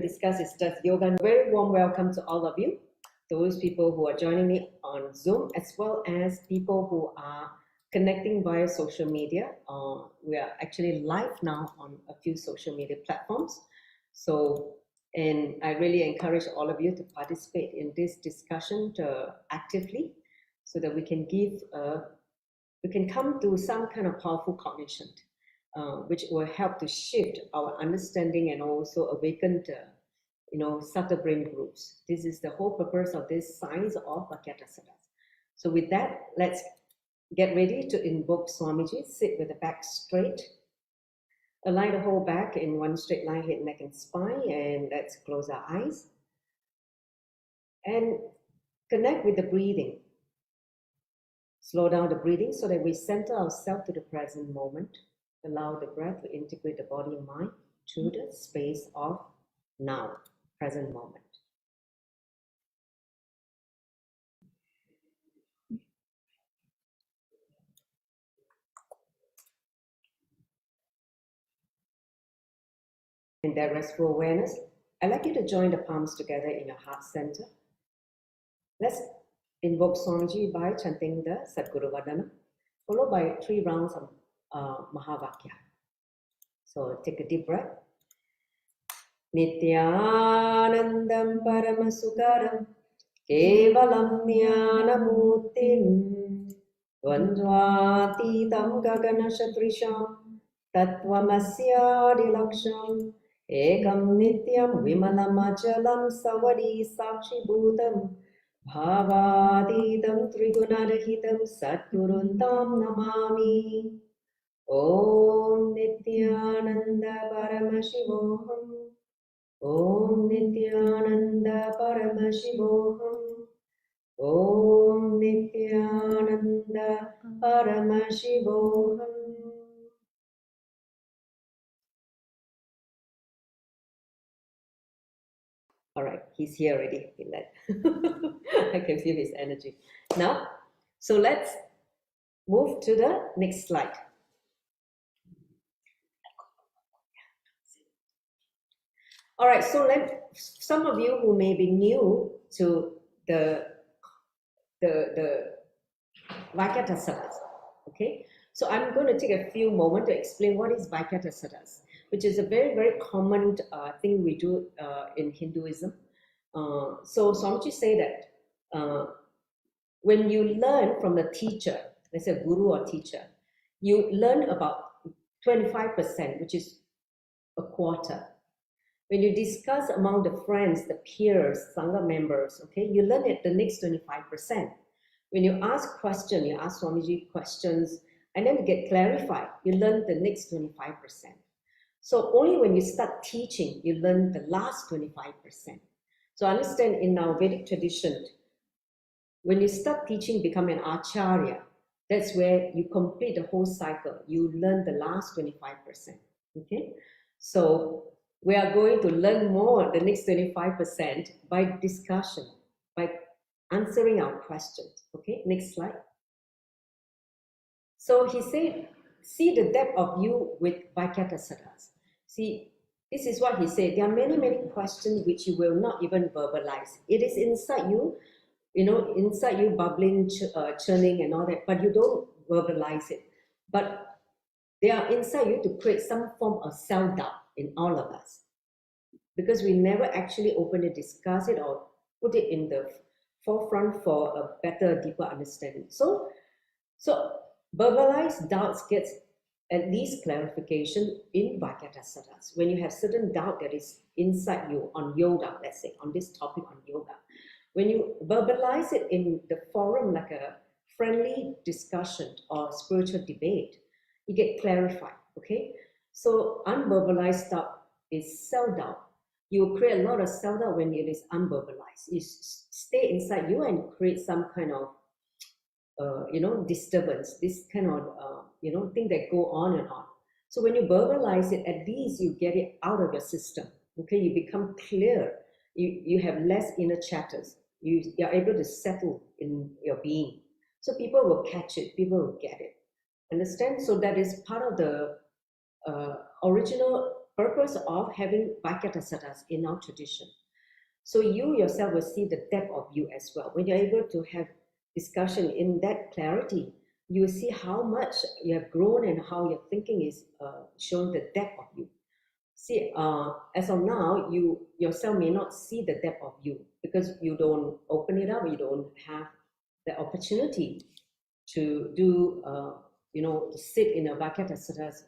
Discuss is just yoga. Very warm welcome to all of you, those people who are joining me on Zoom, as well as people who are connecting via social media. We are actually live now on a few social media platforms. And I really encourage all of you to participate in this discussion actively, so that we can come to some kind of powerful cognition, which will help to shift our understanding and also awaken subtle brain groups. This is the whole purpose of this science of Vakyathar Sadas. So with that, let's get ready to invoke Swamiji. Sit with the back straight. Align the whole back in one straight line, head, neck, and spine. And let's close our eyes. And connect with the breathing. Slow down the breathing so that we center ourselves to the present moment. Allow the breath to integrate the body and mind to the space of now, present moment. In that restful awareness, I'd like you to join the palms together in your heart center. Let's invoke Swamiji by chanting the Sadguru Vadana, followed by 3 rounds of Mahavakya. So take a deep breath. Nithyanandam Paramasukaram Kevalam Jnanamutim Dvandvatitam Gaganashatrisham Tattvamasya Ekam Nityam Vimalamachalam Savadi Sakshibhutam Bhavaditam Trigunarahitam Satguruntam Namami. Om Nithyananda Paramashivoham. Om Nithyananda Paramashivoham. Om Nithyananda Paramashivoham. All right, he's here already. I can feel his energy. Now, so let's move to the next slide. All right, so some of you who may be new to the Vakyathar Sadas, okay? So I'm going to take a few moments to explain what is Vakyathar Sadas, which is a very, very common thing we do in Hinduism. So Swamiji say that when you learn from the teacher, let's say guru or teacher, you learn about 25%, which is a quarter. When you discuss among the friends, the peers, Sangha members, okay, you learn it the next 25%. When you ask questions, you ask Swamiji questions, and then get clarified, you learn the next 25%. So only when you start teaching, you learn the last 25%. So understand in our Vedic tradition, when you start teaching, become an acharya, that's where you complete the whole cycle. You learn the last 25%, okay? So we are going to learn more the next 25% by discussion, by answering our questions. Okay, next slide. So he said, see the depth of you with Vakyathar Sadas. See, this is what he said. There are many, many questions which you will not even verbalize. It is inside you, inside you bubbling, churning and all that, but you don't verbalize it. But they are inside you to create some form of self-doubt in all of us, because we never actually openly discuss it or put it in the forefront for a better, deeper understanding. So verbalized doubts gets at least clarification in Vakyathar Sadas. When you have certain doubt that is inside you on yoga, let's say, on this topic on yoga, when you verbalize it in the forum like a friendly discussion or spiritual debate, you get clarified, okay? So unverbalized doubt is self-doubt. You will create a lot of self-doubt when it is unverbalized. You stay inside you and create some kind of, disturbance, this kind of, thing that go on and on. So when you verbalize it, at least you get it out of your system, okay? You become clear. You have less inner chatters. You are able to settle in your being. So people will catch it, people will get it. Understand? So that is part of the original purpose of having Vakyathar in our tradition. So you yourself will see the depth of you as well. When you're able to have discussion in that clarity, you will see how much you have grown and how your thinking is showing the depth of you. See, as of now, you yourself may not see the depth of you because you don't open it up, you don't have the opportunity to do, to sit in a Vakyathar.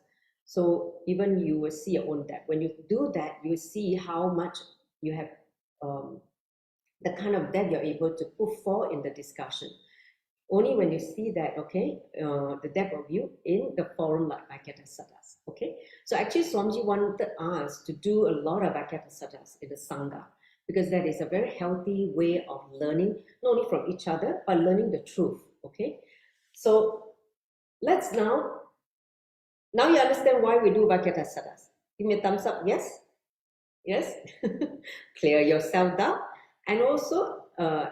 So even you will see your own depth. When you do that, you will see how much you have, the kind of depth you're able to put forward in the discussion. Only when you see that, okay, the depth of you in the forum like Vakyathar, okay? So actually Swamiji wanted us to do a lot of Vakyathar in the Sangha because that is a very healthy way of learning, not only from each other, but learning the truth, okay? So let's now you understand why we do Vakyathar. Give me a thumbs up, yes? Yes? Clear yourself down and also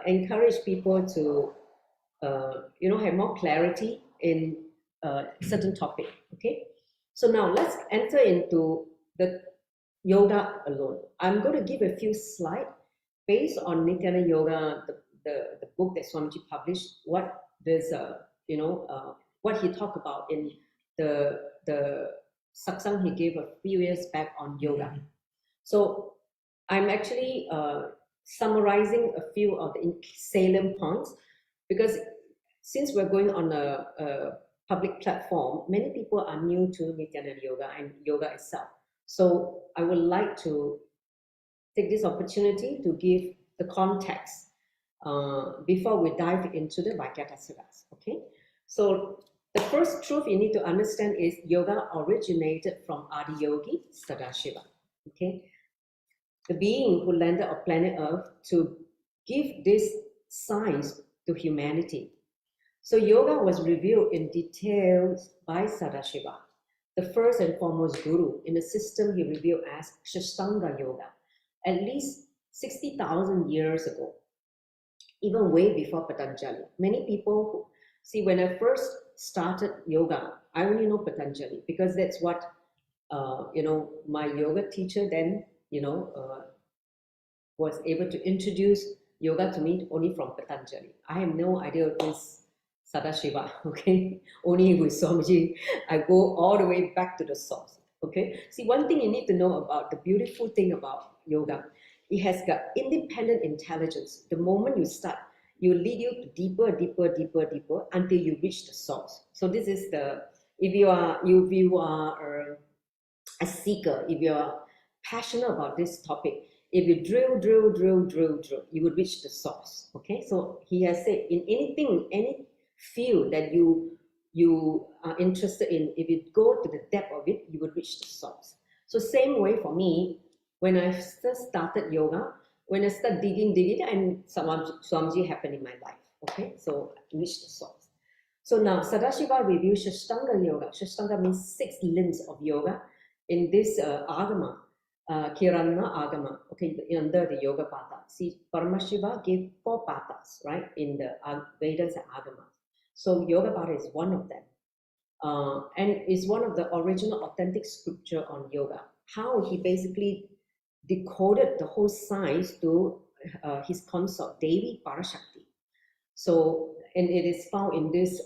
encourage people to have more clarity in certain topic, okay? So now let's enter into the yoga alone. I'm going to give a few slides based on Nithyananda Yoga, the book that Swamiji published, what there's what he talked about in the satsang he gave a few years back on yoga. So I'm actually summarizing a few of the salient points because since we're going on a public platform, many people are new to Nithyananda Yoga and yoga itself. So I would like to take this opportunity to give the context before we dive into the Vakyathar, okay? So the first truth you need to understand is yoga originated from Adi Yogi, Sadashiva, okay? The being who landed on planet Earth to give this science to humanity. So yoga was revealed in detail by Sadashiva, the first and foremost guru in a system he revealed as Ashtanga Yoga, at least 60,000 years ago, even way before Patanjali. Many people see, when I first started yoga, I only know Patanjali because that's what my yoga teacher then was able to introduce yoga to me only from Patanjali. I have no idea who is Sadashiva, okay? Only with Swamiji, I go all the way back to the source, okay? See, one thing you need to know about the beautiful thing about yoga, it has got independent intelligence. The moment you start, you lead you to deeper, deeper, deeper, deeper until you reach the source. So this is if you are a seeker, if you are passionate about this topic, if you drill, you will reach the source, okay? So he has said, in anything, any field that you are interested in, if you go to the depth of it, you will reach the source. So same way for me, when I first started yoga, when I start digging, and Swamiji happened in my life, okay? So I reached the source. So now Sadashiva revealed Ashtanga Yoga. Ashtanga means 6 limbs of yoga in this agama. Kirana Agama, okay, under the Yoga Pata. See, Paramashiva gave 4 patas, right, in the Vedas and Agamas. So Yoga Pata is one of them. And is one of the original authentic scripture on yoga. How he basically decoded the whole science to his consort, Devi Parashakti. So, and it is found in this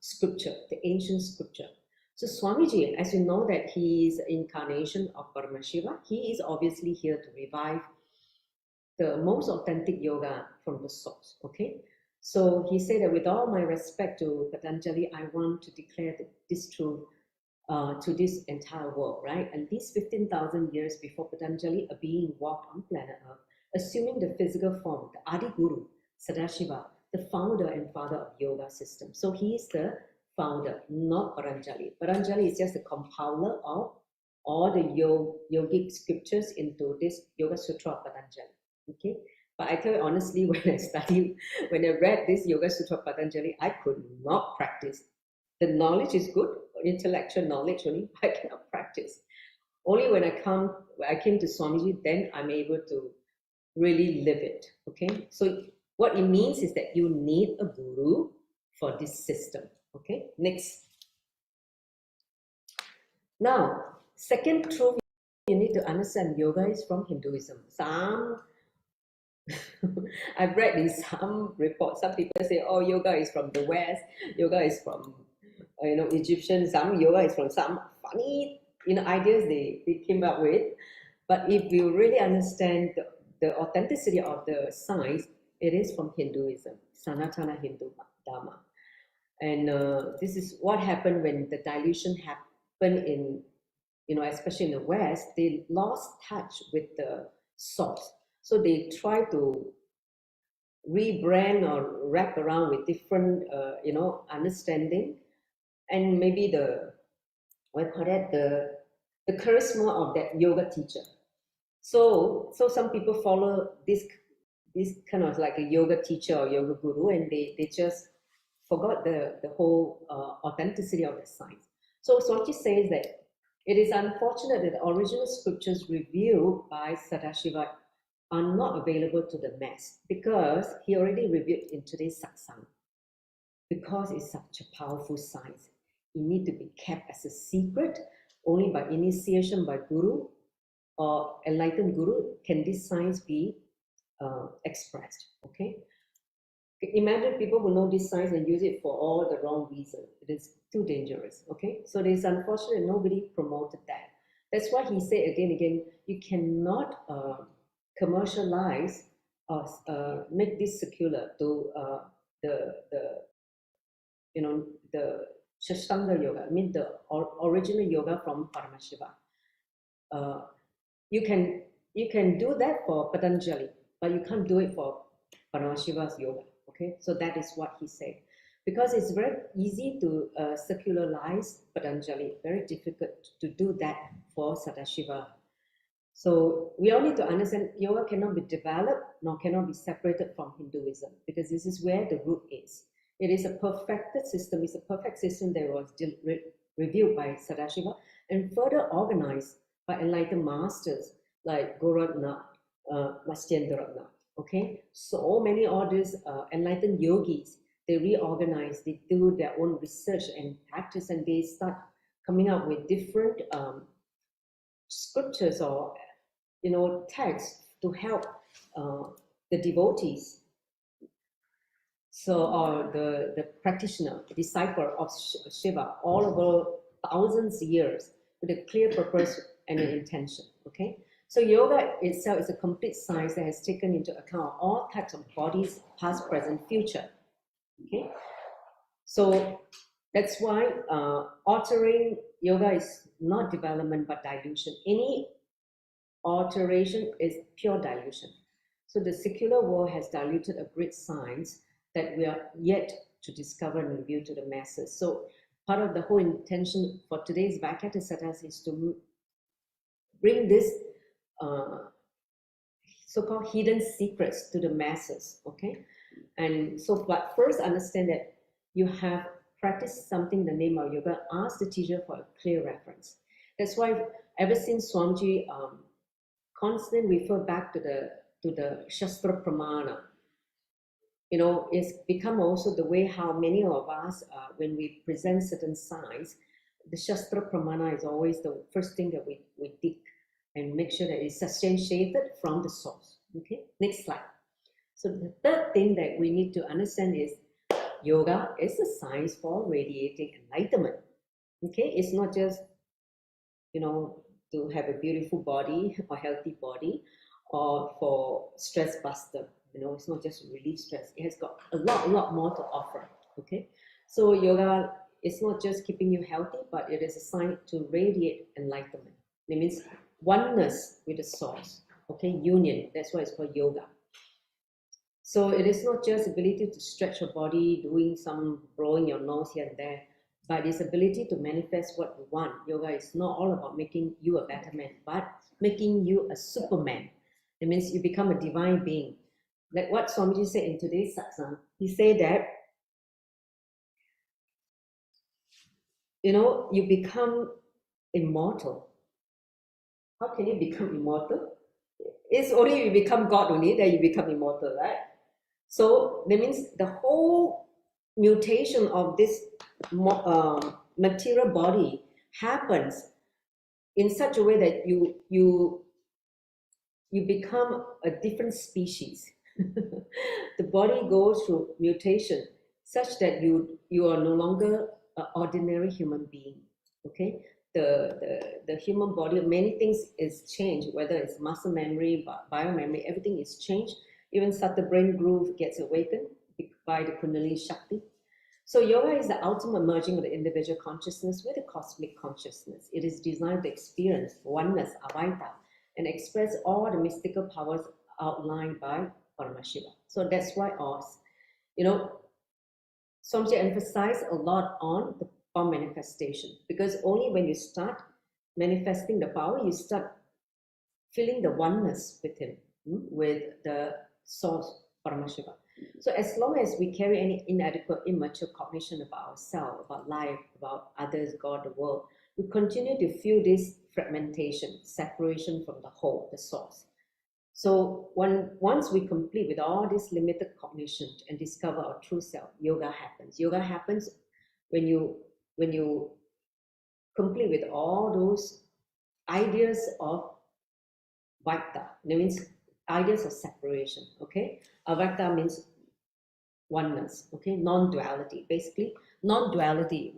scripture, the ancient scripture. So Swamiji, as you know that he is the incarnation of Paramashiva, he is obviously here to revive the most authentic yoga from the source, okay? So he said that with all my respect to Patanjali, I want to declare this truth to this entire world, right? At least 15,000 years before Patanjali, a being walked on planet Earth, assuming the physical form, the Adi Guru, Sadashiva, the founder and father of yoga system. So he is the founder, not Patanjali. Patanjali is just the compounder of all the yogic scriptures into this Yoga Sutra of Patanjali. Okay, but I tell you honestly, when I read this Yoga Sutra of Patanjali, I could not practice. The knowledge is good, intellectual knowledge only, I cannot practice. Only when I came to Swamiji, then I'm able to really live it. Okay, so what it means is that you need a guru for this system. Okay, next. Now, second truth you need to understand yoga is from Hinduism. Some I've read in some reports, some people say, oh, yoga is from the West, yoga is from Egyptian, some yoga is from some funny ideas they came up with. But if you really understand the authenticity of the science, it is from Hinduism, Sanatana Hindu Dharma. And this is what happened when the dilution happened in, especially in the West. They lost touch with the source. So they try to rebrand or wrap around with different, understanding, and maybe the charisma of that yoga teacher. So some people follow this kind of like a yoga teacher or yoga guru, and they just forgot the whole authenticity of the science. So Swamiji says that it is unfortunate that the original scriptures revealed by Sadashiva are not available to the mass, because he already revealed in today's satsang. Because it's such a powerful science, it needs to be kept as a secret. Only by initiation by guru or enlightened guru can this science be expressed. Okay, imagine people who know this science and use it for all the wrong reasons. It is too dangerous. Okay, so it is unfortunate nobody promoted that. That's why he said again, you cannot commercialize or make this secular to the Shashtanga yoga. I mean the original yoga from Paramashiva. You can do that for Patanjali, but you can't do it for Paramashiva's yoga. Okay, so that is what he said. Because it's very easy to secularize Patanjali, very difficult to do that for Sadashiva. So we all need to understand yoga cannot be developed nor cannot be separated from Hinduism, because this is where the root is. It is a perfected system. It's a perfect system that was revealed by Sadashiva and further organized by enlightened masters like Goraknath, Matsyendranath. Okay, so many orders, enlightened yogis, they reorganize, they do their own research and practice, and they start coming up with different scriptures or texts to help the devotees. So, or the practitioner, the disciple of Shiva, all over thousands of years with a clear purpose and an intention. Okay, so yoga itself is a complete science that has taken into account all types of bodies, past, present, future. Okay, so that's why altering yoga is not development but dilution. Any alteration is pure dilution. So the secular world has diluted a great science that we are yet to discover and reveal to the masses. So part of the whole intention for today's Vakyathar Sadas is to bring this so-called hidden secrets to the masses. Okay, and so but first understand that you have practiced something in the name of yoga. Ask the teacher for a clear reference. That's why ever since Swamiji constantly refer back to the Shastra Pramana. It's become also the way how many of us, when we present certain science, the Shastra Pramana is always the first thing that we dig and make sure that it's substantiated from the source. Okay, next slide. So the third thing that we need to understand is yoga is a science for radiating enlightenment. Okay, it's not just, to have a beautiful body or healthy body or for stress buster. It's not just relief stress. It has got a lot more to offer. Okay, so yoga is not just keeping you healthy, but it is a sign to radiate enlightenment. It means oneness with the source. Okay, union. That's why it's called yoga. So it is not just ability to stretch your body, doing some blowing your nose here and there, but it's ability to manifest what you want. Yoga is not all about making you a better man, but making you a superman. It means you become a divine being. Like what Swamiji said in today's satsang, he said that, you become immortal. How can you become immortal? It's only you become God only that you become immortal, right? So that means the whole mutation of this material body happens in such a way that you become a different species. The body goes through mutation such that you are no longer an ordinary human being. Okay, the human body, many things is changed, whether it's muscle memory, biomemory, everything is changed. Even subtle brain groove gets awakened by the Kundalini Shakti. So yoga is the ultimate merging of the individual consciousness with the cosmic consciousness. It is designed to experience oneness, Advaita, and express all the mystical powers outlined by Paramashiva. So that's why Swamiji emphasized a lot on the power manifestation, because only when you start manifesting the power, you start feeling the oneness with him, with the source, Paramashiva. So as long as we carry any inadequate, immature cognition about ourselves, about life, about others, God, the world, we continue to feel this fragmentation, separation from the whole, the source. So once we complete with all this limited cognition and discover our true self, yoga happens. Yoga happens when you complete with all those ideas of Vakyathar. That means ideas of separation. Okay, Vakyathar means oneness. Okay, non-duality. Basically, non-duality.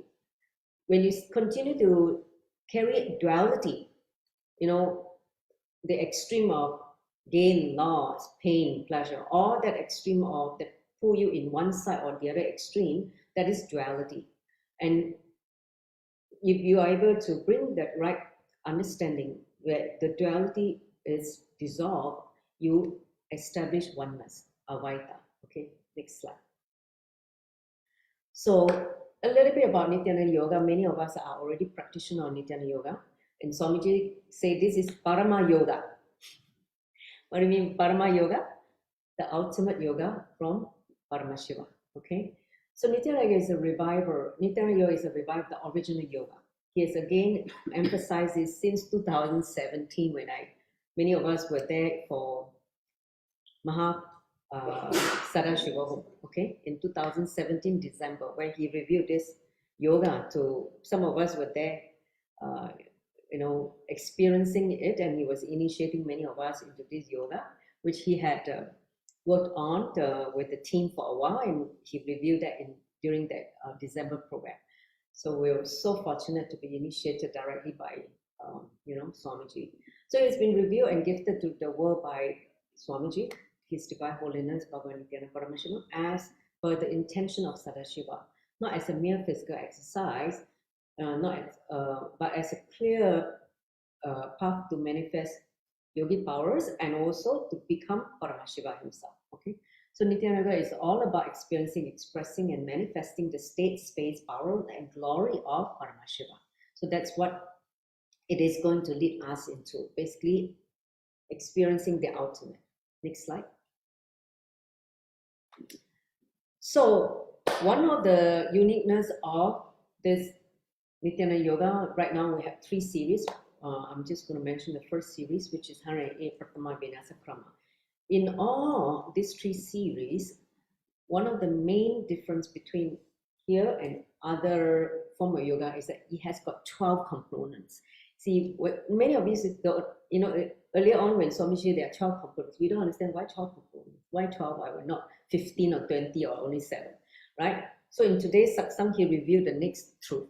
When you continue to carry duality, the extreme of gain, loss, pain, pleasure, all that extreme of that pull you in one side or the other extreme, that is duality. And if you are able to bring that right understanding where the duality is dissolved, you establish oneness, Advaita. Okay, next slide. So a little bit about Nithyananda Yoga. Many of us are already practitioners of Nithyananda Yoga. And Swamiji say this is Parama Yoga. What do you mean Parama Yoga? The ultimate yoga from Paramashiva. Okay? So Nithyananda Yoga is a reviver. Nithyananda Yoga is a reviver of the original yoga. He has again emphasized this since 2017 when many of us were there for Sadashiva, okay, in 2017 December, when he reviewed this yoga to some of us were there, experiencing it, and he was initiating many of us into this yoga, which he had worked on with the team for a while, and he reviewed that during that December program. So we were so fortunate to be initiated directly by Swamiji. So it's been reviewed and gifted to the world by Swamiji, His Divine Holiness Bhagavan Nithyananda Paramashiva, as per the intention of Sadashiva, not as a mere physical exercise, but as a clear path to manifest yogi powers and also to become Paramashiva himself. Okay, so Nithyananda Yoga is all about experiencing, expressing, and manifesting the state, space, power, and glory of Paramashiva. So that's what it is going to lead us into, basically experiencing the ultimate. Next slide. So one of the uniqueness of this Nithyananda Yoga, right now we have 3 series. I'm just going to mention the first series, which is 108 Pratama Vinasa Krama. In all these 3 series, one of the main difference between here and other form of yoga is that it has got 12 components. See, many of these, earlier on when Swamiji, there are 12 components. We don't understand why 12 components. Why 12? Why we're not 15 or 20 or only 7, right? So in today's satsang, he revealed the next truth.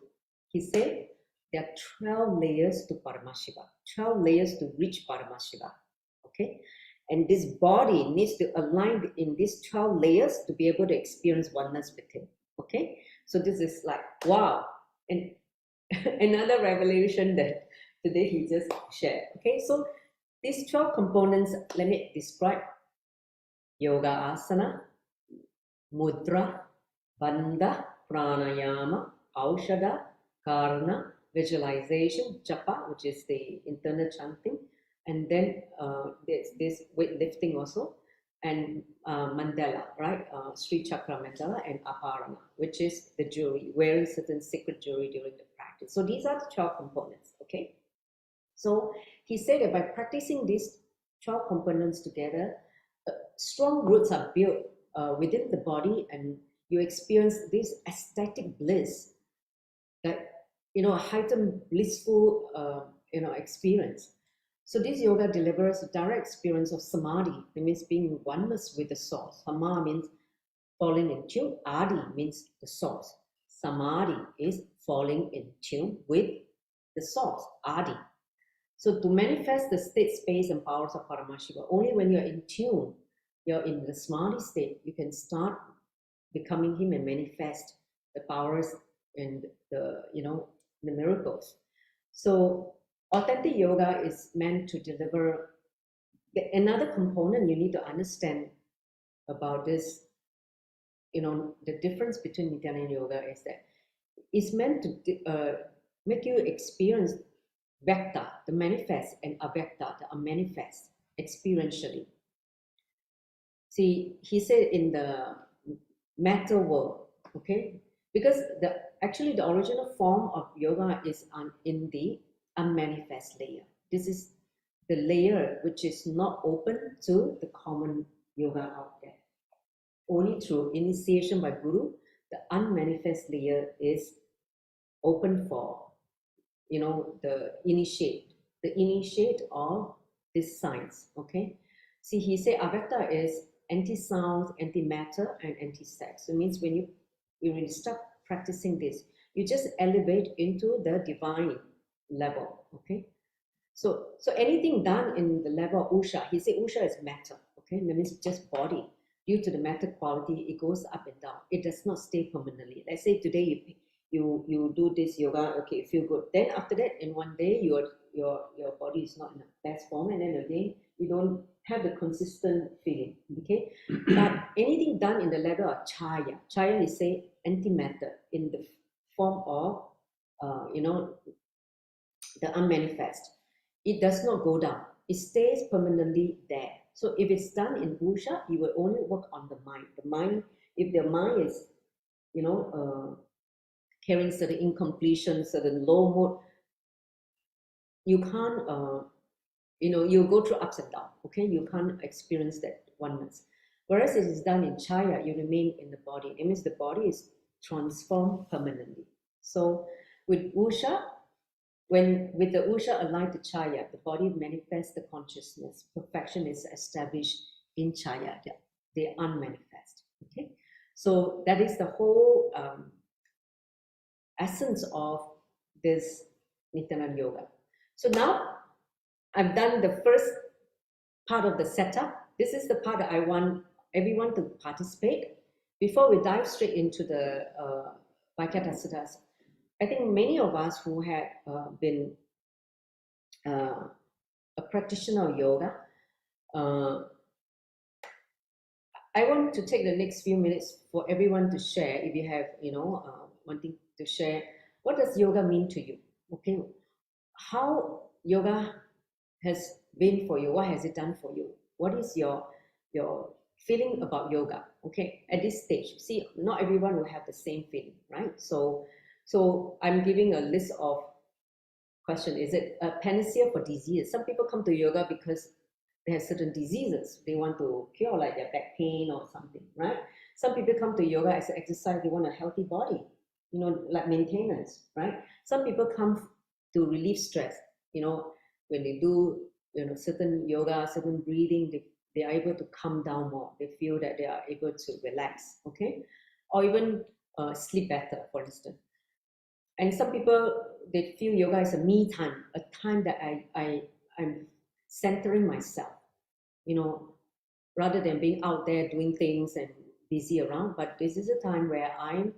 He said there are 12 layers to Paramashiva, 12 layers to reach Paramashiva, okay? And this body needs to align in these 12 layers to be able to experience oneness with him, okay? So this is like, wow. And another revelation that today he just shared, okay? So these 12 components, let me describe. Yoga asana, mudra, bandha, pranayama, aushada, karna, visualization, japa, which is the internal chanting, and then there's this weightlifting also, and mandala, right? Sri Chakra mandala and aparana, which is the jewelry, wearing certain sacred jewelry during the practice. So these are the 12 components, okay? So he said that by practicing these 12 components together, strong roots are built within the body, and you experience this ecstatic bliss, that heightened blissful experience. So this yoga delivers a direct experience of samadhi. It means being oneness with the source. Sama means falling in tune. Adi means the source. Samadhi is falling in tune with the source, Adi. So to manifest the state, space, and powers of Paramashiva, only when you're in tune, you're in the samadhi state, you can start becoming him and manifest the powers and the miracles. So authentic yoga is meant to deliver. Another component you need to understand about this, the difference between Nithyananda Yoga is that it's meant to make you experience Vyakta, the manifest, and Avyakta, the unmanifest, experientially. See, he said in the matter world, okay? Because actually the original form of yoga is in the unmanifest layer. This is the layer which is not open to the common yoga out there. Only through initiation by Guru, the unmanifest layer is open for, the initiate of this science, okay? See, he said Avyakta is anti-sound, anti-matter, and anti-sex. So it means when you start practicing this, you just elevate into the divine level, okay? So anything done in the level of Usha, he said Usha is matter, okay? That means just body. Due to the matter quality, it goes up and down. It does not stay permanently. Let's say today you do this yoga, okay, you feel good. Then after that, in one day, your body is not in the best form, and then again, you don't have the consistent feeling, okay? But anything done in the level of chaya is say antimatter in the form of, the unmanifest. It does not go down. It stays permanently there. So if it's done in Usha, you will only work on the mind. The mind, if the mind is, carrying certain incompletion, certain low mood, you can't, you go through ups and downs, okay? You can't experience that oneness. Whereas it is done in Chaya, you remain in the body. It means the body is transformed permanently. So with Usha, with the Usha aligned to Chaya, the body manifests the consciousness. Perfection is established in Chaya, the unmanifest, okay? So that is the whole essence of this Nithyananda Yoga. So now I've done the first part of the setup. This is the part that I want everyone to participate. Before we dive straight into the Vakyathar Sadas, I think many of us who had been a practitioner of yoga, I want to take the next few minutes for everyone to share, if you have, wanting to share, what does yoga mean to you? Okay, how yoga has been for you? What has it done for you? What is your feeling about yoga? Okay, at this stage, see, not everyone will have the same feeling, right? So I'm giving a list of questions. Is it a panacea for disease? Some people come to yoga because they have certain diseases they want to cure, like their back pain or something, right? Some people come to yoga as an exercise, they want a healthy body, like maintenance, right? Some people come to relieve stress, when they do, certain yoga, certain breathing, they are able to calm down more. They feel that they are able to relax, okay? Or even sleep better, for instance. And some people, they feel yoga is a me time, a time that I'm centering myself, rather than being out there doing things and busy around. But this is a time where I'm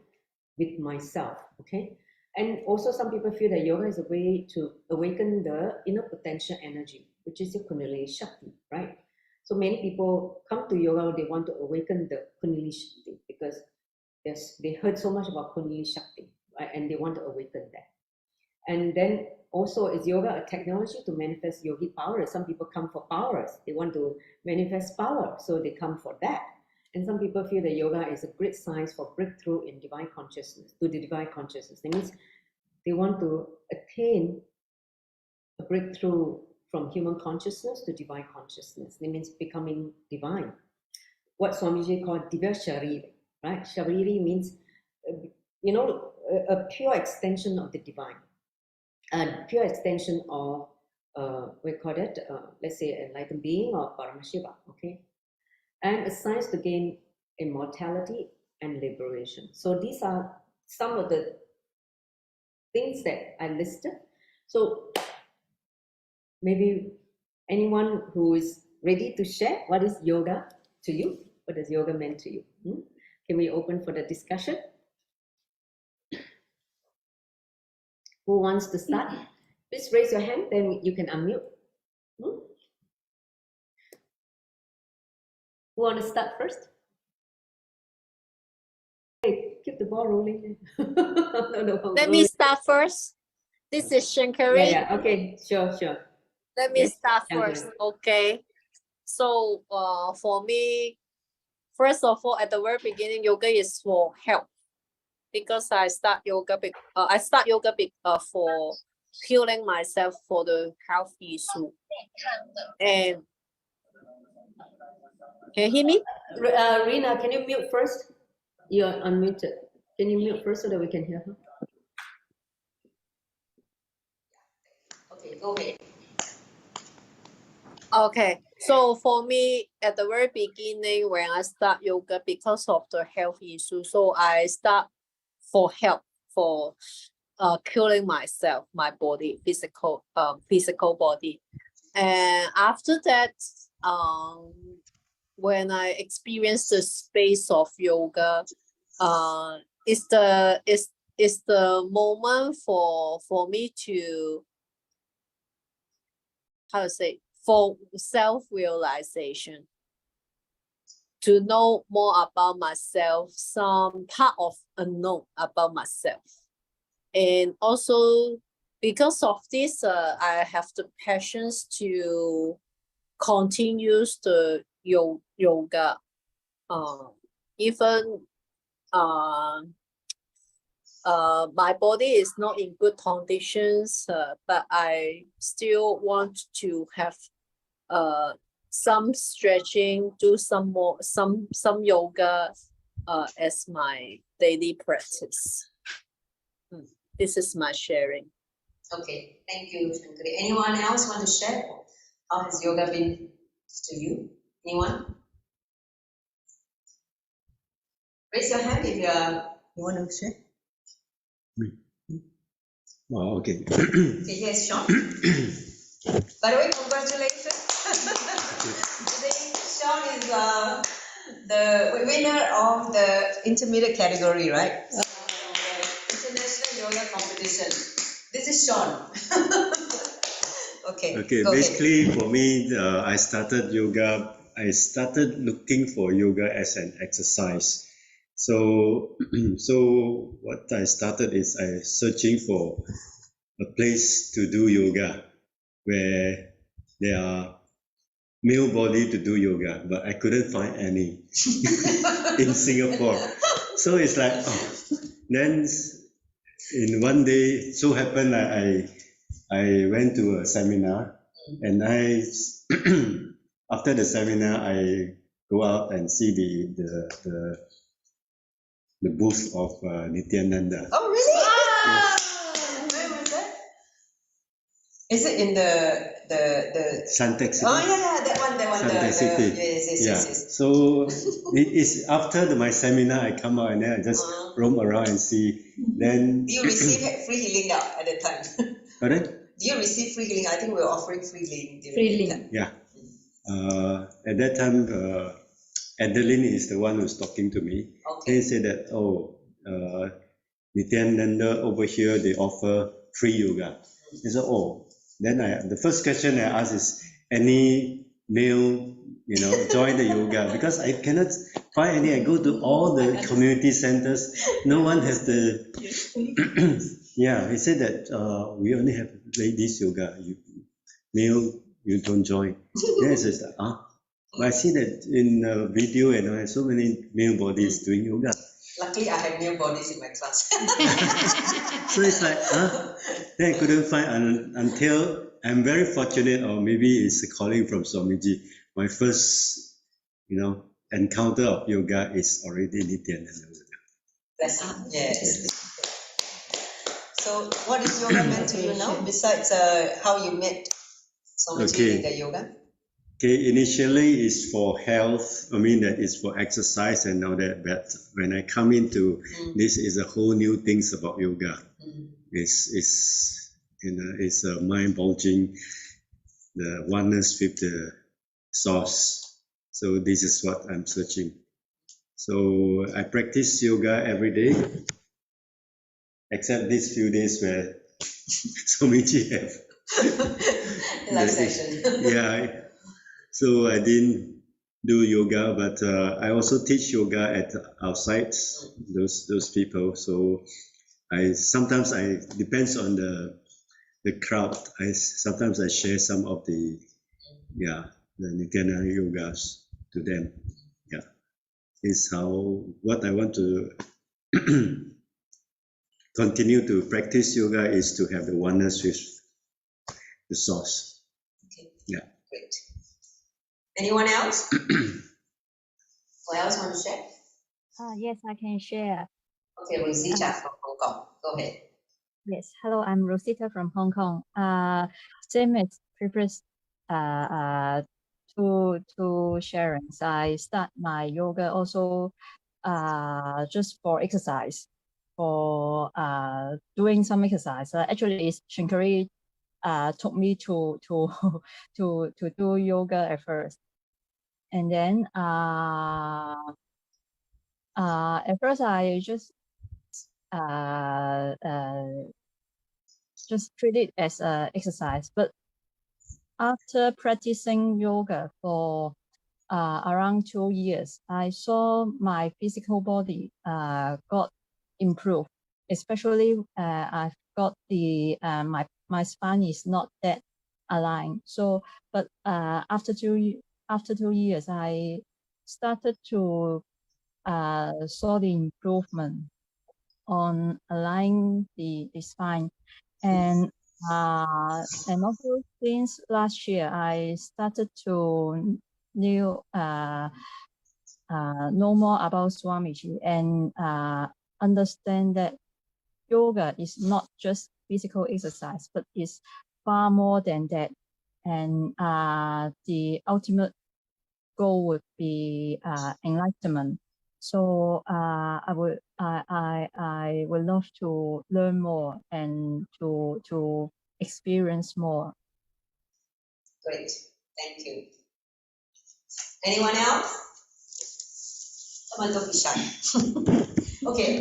with myself, okay? And also some people feel that yoga is a way to awaken the inner potential energy, which is your Kundalini Shakti, right? So many people come to yoga, they want to awaken the Kundalini Shakti because they heard so much about Kundalini Shakti, right? And they want to awaken that. And then also, is yoga a technology to manifest yogi power? Some people come for powers. They want to manifest power, so they come for that. And some people feel that yoga is a great science for breakthrough in divine consciousness, to the divine consciousness. That means they want to attain a breakthrough from human consciousness to divine consciousness. That means becoming divine. What Swamiji called Divya Shariri, right? Shariri means, a pure extension of the divine. a pure extension of, we call it, let's say, enlightened being or Paramashiva, okay? And a science to gain immortality and liberation. So these are some of the things that I listed. So maybe anyone who is ready to share what is yoga to you? What does yoga mean to you? Can we open for the discussion? Who wants to start? Please raise your hand, then you can unmute. Who want to start first? Hey, keep the ball rolling. Let me start first. This is Shankari. Yeah, okay, sure. Let me start Shankari. first. Okay. So for me, first of all, at the very beginning, yoga is for health, because I start yoga for healing myself for the health issue. And can you hear me? Rina, can you mute first? You're unmuted. Can you mute first so that we can hear her? Okay, go ahead. Okay, so for me, at the very beginning, when I start yoga, because of the health issue, so I start for help, for curing myself, my body, physical body. And after that, when I experience the space of yoga, it's the moment for me to, how to say, for self-realization, to know more about myself, some part of unknown about myself. And also because of this, I have the passions to continue the yoga. Even my body is not in good conditions, but I still want to have some stretching, do some yoga as my daily practice. This is my sharing. Okay, thank you, Shankari. Anyone else want to share? How has yoga been to you? Anyone? Raise your hand if you want to share. Oh, okay. Okay, yes, Sean. By the way, congratulations. Today, Sean is the winner of the intermediate category, right? International Yoga Competition. This is Sean. Okay. Okay, basically for me, I started yoga. I started looking for yoga as an exercise. So what I started is I searching for a place to do yoga where there are male body to do yoga, but I couldn't find any in Singapore. So it's like, then in one day, so happened I went to a seminar, and after the seminar I go out and see the booth of Nithyananda. Oh, really? Wow! Where was that? Is it in the Suntec City? Oh yeah, that one. Suntec City. Yes. So it is after my seminar I come out and then I just roam around and see. Then do you receive free healing now at that time? Pardon? Do you receive free healing? I think we were offering free healing. Yeah. At that time, Adeline is the one who's talking to me. Okay. They said that, Nithyananda over here, they offer free yoga. I said, Then the first question I asked is, any male, join the yoga? Because I cannot find any. I go to all the community centers. No one has the... Yeah, he said that we only have ladies yoga. Male, you don't join. Then I said, But I see that in video and I have so many male bodies doing yoga. Luckily, I have male bodies in my class. So it's like, Then I couldn't find until I'm very fortunate, or maybe it's a calling from Swamiji. My first, encounter of yoga is already Nithyananda. Yes. So what is yoga meant to you now, besides how you met Swamiji in the yoga? Okay, initially it's for health. I mean that it's for exercise and all that. But when I come into this, is a whole new things about yoga. It's it's a mind-bulging, the oneness with the source. So this is what I'm searching. So I practice yoga every day, except these few days where Swamiji have live session. Yeah. So I didn't do yoga, but I also teach yoga at outside those people. So sometimes depends on the crowd. Sometimes I share some of the Nithyananda yogas to them. Yeah, is what I want to continue to practice yoga is to have the oneness with the source. Okay. Yeah. Great. Anyone else? Who else want to share? Yes, I can share. Okay, Rosita from Hong Kong. Go ahead. Yes, hello, I'm Rosita from Hong Kong. Same as previous two sharings. I start my yoga also just for exercise, for doing some exercise. Actually, it's 𝐬𝐤𝐞𝐫𝐧𝐚 took me to do yoga at first, and then at first I just treat it as an exercise, but after practicing yoga for around 2 years, I saw my physical body got improved. Especially I've got the my spine is not that aligned. So, but after 2 years, I started to saw the improvement on aligning the spine, and also since last year I started to know more about Swamiji and understand that yoga is not just physical exercise, but is far more than that, and the ultimate goal would be enlightenment. So I would love to learn more and to experience more. Great, thank you. Anyone else? Someone don't be shy. Okay.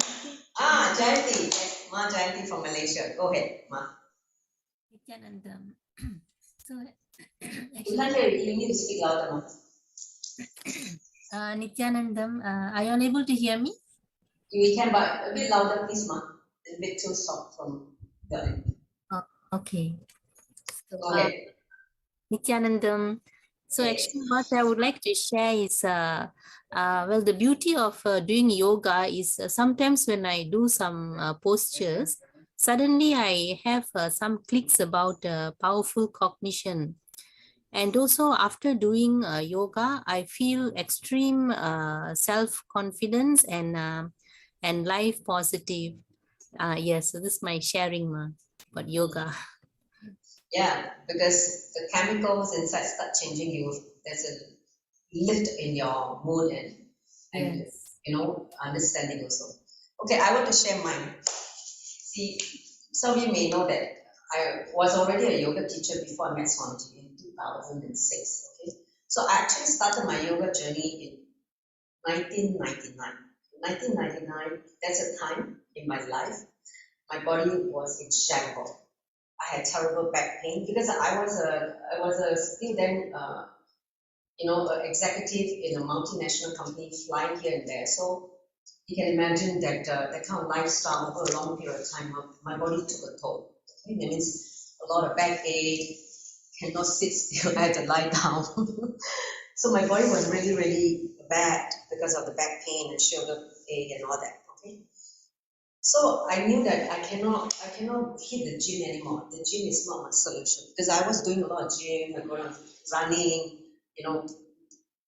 Jayanti, yes, Ma Jayanti from Malaysia. Go ahead, Ma. Nithyananda. So You can't hear you. You need to speak louder, Ma. Nithyanandam, are you unable to hear me? You can, but a bit louder, please, Ma. A bit too soft from your end. Okay. So, Go ahead. Nithyanandam. So Yes. actually what I would like to share is, well, the beauty of doing yoga is sometimes when I do some postures, suddenly I have some clicks about powerful cognition. And also after doing yoga, I feel extreme self-confidence and life positive. Yes, so this is my sharing about yoga. Yeah, because the chemicals inside start changing you. There's a lift in your mood and Yes. understanding also. Okay, I want to share mine. See, some of you may know that I was already a yoga teacher before I met Swamiji in 2006. Okay, so I actually started my yoga journey in 1999. In 1999, that's a time in my life my body was in shambles. I had terrible back pain because I was still then an executive in a multinational company flying here and there. So you can imagine that that kind of lifestyle over a long period of time, my body took a toll. Okay? That means a lot of backache, cannot sit still, I had to lie down. So my body was really, really bad because of the back pain and shoulder ache and all that. Okay. So I knew that I cannot hit the gym anymore. The gym is not my solution because I was doing a lot of gym, I'm going running,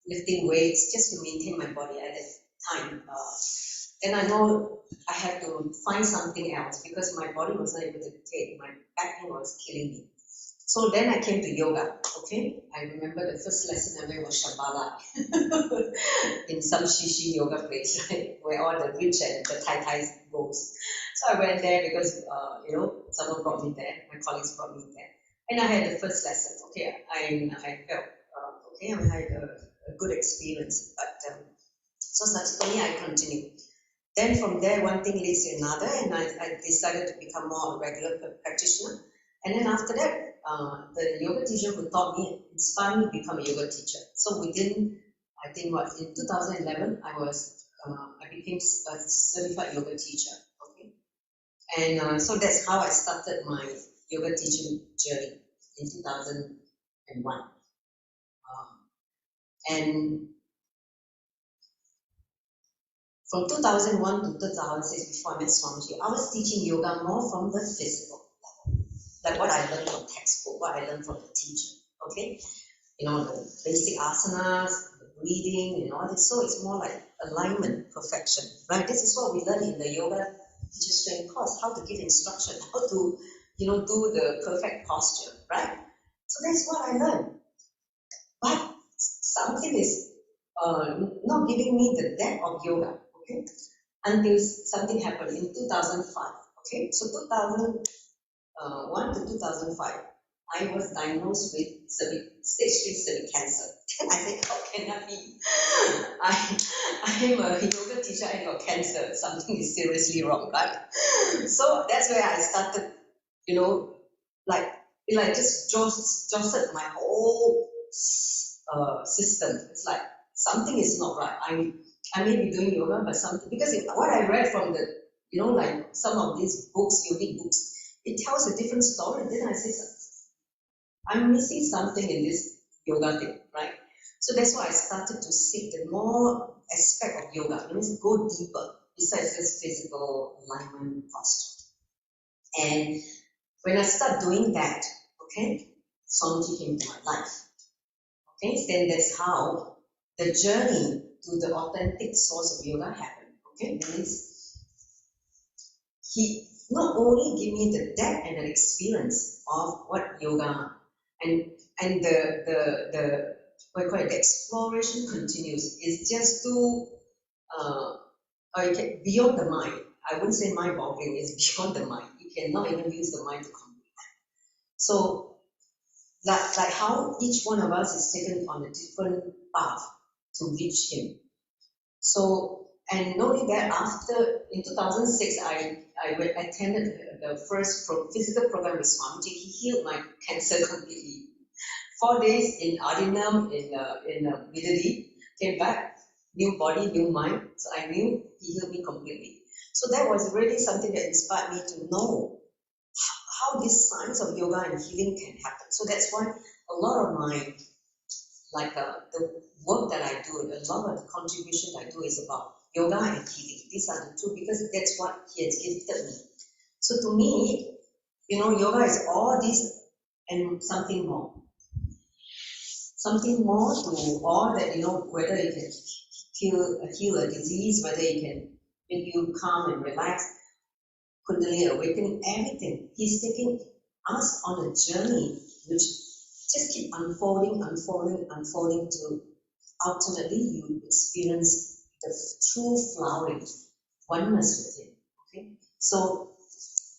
lifting weights just to maintain my body at that time. Then I know I had to find something else because my body was not able to take, my back pain was killing me. So then I came to yoga, okay? I remember the first lesson I made was Shambhala in some shishi yoga place, right? Where all the rich and the tai-tais goes. So I went there because, someone brought me there, my colleagues brought me there. And I had the first lesson, okay? I felt, okay, I had a good experience, but so subsequently I continued. Then from there, one thing leads to another, and I decided to become more a regular practitioner. And then after that, the yoga teacher who taught me inspired me to become a yoga teacher. So within, I think in 2011, I became a certified yoga teacher. Okay, and so that's how I started my yoga teaching journey in 2001. And from 2001 to 2006, before I met Swamiji, I was teaching yoga more from the physical level, like what I learned from textbook, what I learned from the teacher, okay? The basic asanas, the breathing, and all this. So it's more like alignment, perfection, right? This is what we learn in the yoga teacher's training course, how to give instruction, how to, do the perfect posture, right? So that's what I learned. But something is not giving me the depth of yoga. Okay, until something happened in 2005. Okay, so 2001 to 2005, I was diagnosed with stage 3 cervical cancer. Then I said, how can that be? I am a yoga teacher, I got cancer. Something is seriously wrong, right? So that's where I started, it just jostled my whole system. It's like something is not right. I may be doing yoga, but something, because what I read from the, like some of these books, yogic books, it tells a different story. Then I say, I'm missing something in this yoga thing, right? So that's why I started to seek the more aspect of yoga. It means go deeper besides just physical alignment posture. And when I start doing that, okay, Swamiji came to my life. Okay, then that's how the journey to the authentic source of yoga happened. Okay, means he not only gave me the depth and the experience of what yoga and the what you call it, the exploration continues. It's just too beyond the mind. I wouldn't say mind-boggling. It's beyond the mind. You cannot even use the mind to comprehend. So that's like how each one of us is taken on a different path to reach him. So, and not only that, in 2006, I attended the first physical program with Swamiji. He healed my cancer completely. 4 days in Adinam, in Vidadi, came back, new body, new mind. So I knew he healed me completely. So that was really something that inspired me to know how these signs of yoga and healing can happen. So that's why a lot of my, the work that I do, a lot of the contribution I do is about yoga and healing. These are the two, because that's what he has gifted me. So to me, yoga is all this and something more. Something more to all that, whether it can heal a disease, whether it can make you calm and relax, Kundalini awakening, everything. He's taking us on a journey which just keep unfolding to ultimately you experience the true flowering, oneness with him. Okay, so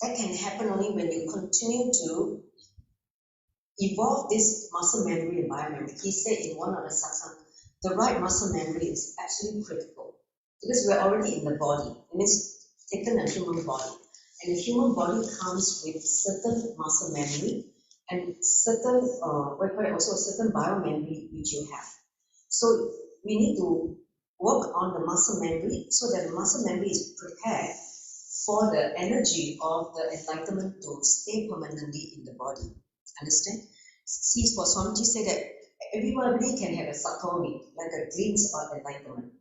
that can happen only when you continue to evolve this muscle memory and biomemory. He said in one of the satsang, the right muscle memory is absolutely critical because we're already in the body. It means taken a human body, and the human body comes with certain muscle memory and certain also a certain biomemory which you have. So we need to work on the muscle memory so that the muscle memory is prepared for the energy of the enlightenment to stay permanently in the body. Understand? See, for Swamiji said that everybody can have a satori, like a glimpse of enlightenment.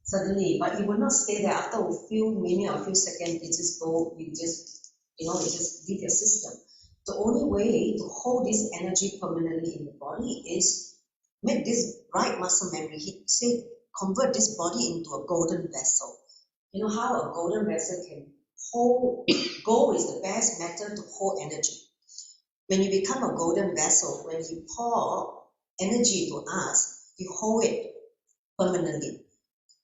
Suddenly, but it will not stay there. After a few minutes or a few seconds, it just go, it just leave your system. The only way to hold this energy permanently in the body is make this right muscle memory. He said, convert this body into a golden vessel. You know how a golden vessel can hold, gold is the best metal to hold energy. When you become a golden vessel, when you pour energy to us, you hold it permanently.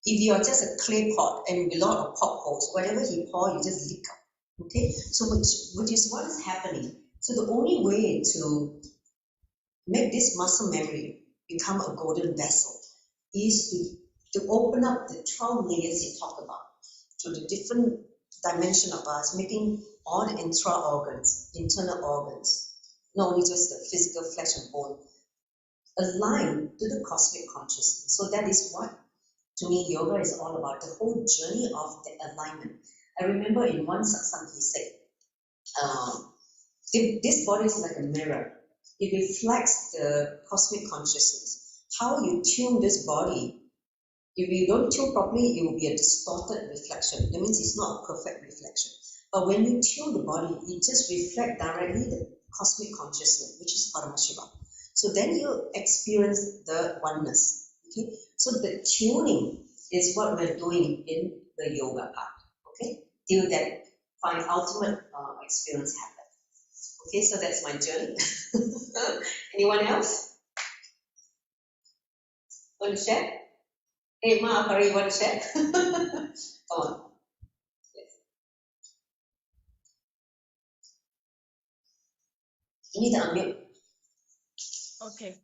If you are just a clay pot and with a lot of potholes, whatever you pour, you just leak out. Okay, so which is what is happening. So the only way to make this muscle memory become a golden vessel is to open up the 12 layers you talk about, to the different dimension of us, making all the intra-organs, internal organs, not only just the physical flesh and bone, aligned to the cosmic consciousness. So that is what, to me, yoga is all about, the whole journey of the alignment. I remember in one satsang he said, this body is like a mirror. It reflects the cosmic consciousness. How you tune this body, if you don't tune properly, it will be a distorted reflection. That means it's not a perfect reflection. But when you tune the body, it just reflects directly the cosmic consciousness, which is Paramashiva. So then you experience the oneness. Okay? So the tuning is what we're doing in the yoga part. Okay? Till that ultimate experience happens. Okay, so that's my journey. Anyone else? Want to share? Hey, Ma, Pari, you want to share? Come on. Yes. You need to unmute. Okay.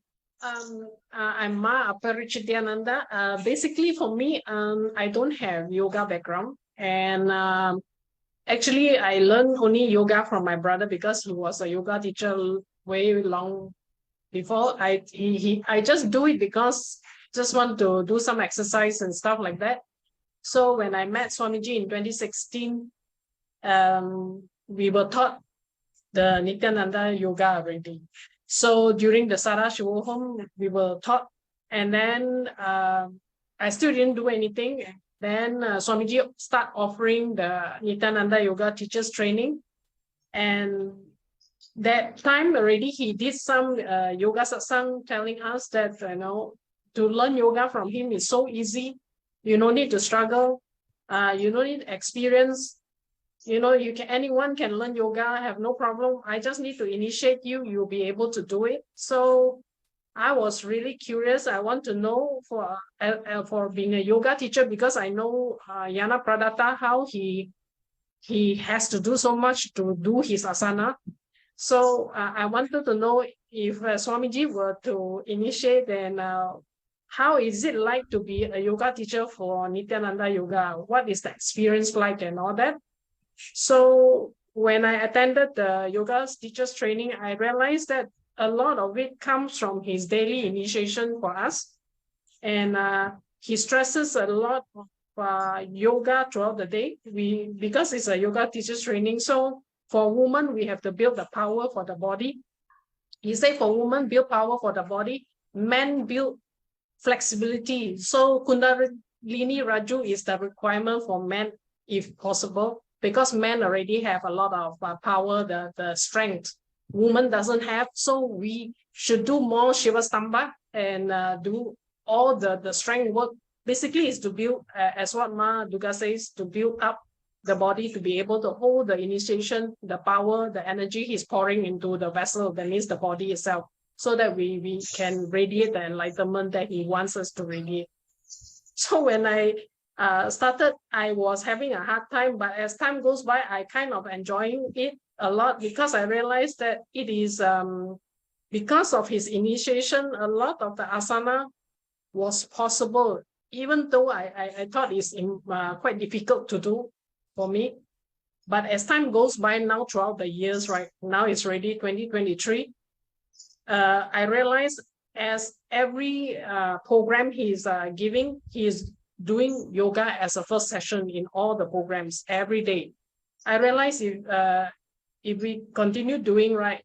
I'm Ma Aparicityananda. Basically, for me, I don't have yoga background, and actually, I learned only yoga from my brother because he was a yoga teacher way long before. I just do it because just want to do some exercise and stuff like that. So when I met Swamiji in 2016, we were taught the Nithyananda Yoga already. So during the Sadashiva home, we were taught, and then I still didn't do anything. Then Swamiji start offering the Nithyananda Yoga teachers training, and that time already he did some yoga satsang telling us that to learn yoga from him is so easy. You don't need to struggle. You don't need experience. Anyone can learn yoga, have no problem. I just need to initiate you. You'll be able to do it. So I was really curious. I want to know for being a yoga teacher, because I know Yana Pradata, how he has to do so much to do his asana. So I wanted to know if Swamiji were to initiate, and how is it like to be a yoga teacher for Nithyananda Yoga? What is the experience like and all that? So when I attended the yoga teachers training, I realized that a lot of it comes from his daily initiation for us. And he stresses a lot of yoga throughout the day. Because it's a yoga teachers training, so for women, we have to build the power for the body. He said for women, build power for the body. Men build flexibility. So Kundalini Raju is the requirement for men, if possible, because men already have a lot of power, the strength. Woman doesn't have, so we should do more Shiva Stamba and do all the strength work. Basically, is to build, as what Ma Duga says, to build up the body to be able to hold the initiation, the power, the energy he's pouring into the vessel, that means the body itself, so that we can radiate the enlightenment that he wants us to radiate. So when I started, I was having a hard time, but as time goes by, I kind of enjoying it a lot, because I realized that it is because of his initiation, a lot of the asana was possible, even though I thought it's quite difficult to do for me. But as time goes by now, throughout the years, right now it's already 2023, I realized as every program he's giving, he's doing yoga as a first session in all the programs every day. I realized if we continue doing right,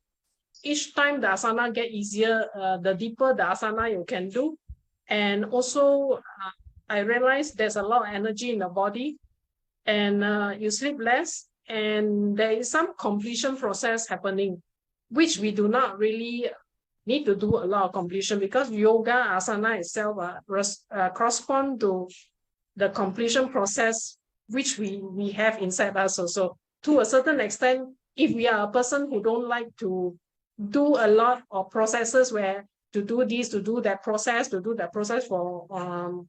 each time the asana get easier, the deeper the asana you can do. And also, I realized there's a lot of energy in the body, and you sleep less, and there is some completion process happening, which we do not really need to do a lot of completion, because yoga asana itself correspond to the completion process which we have inside us also. To a certain extent, if we are a person who don't like to do a lot of processes where to do this, to do that process for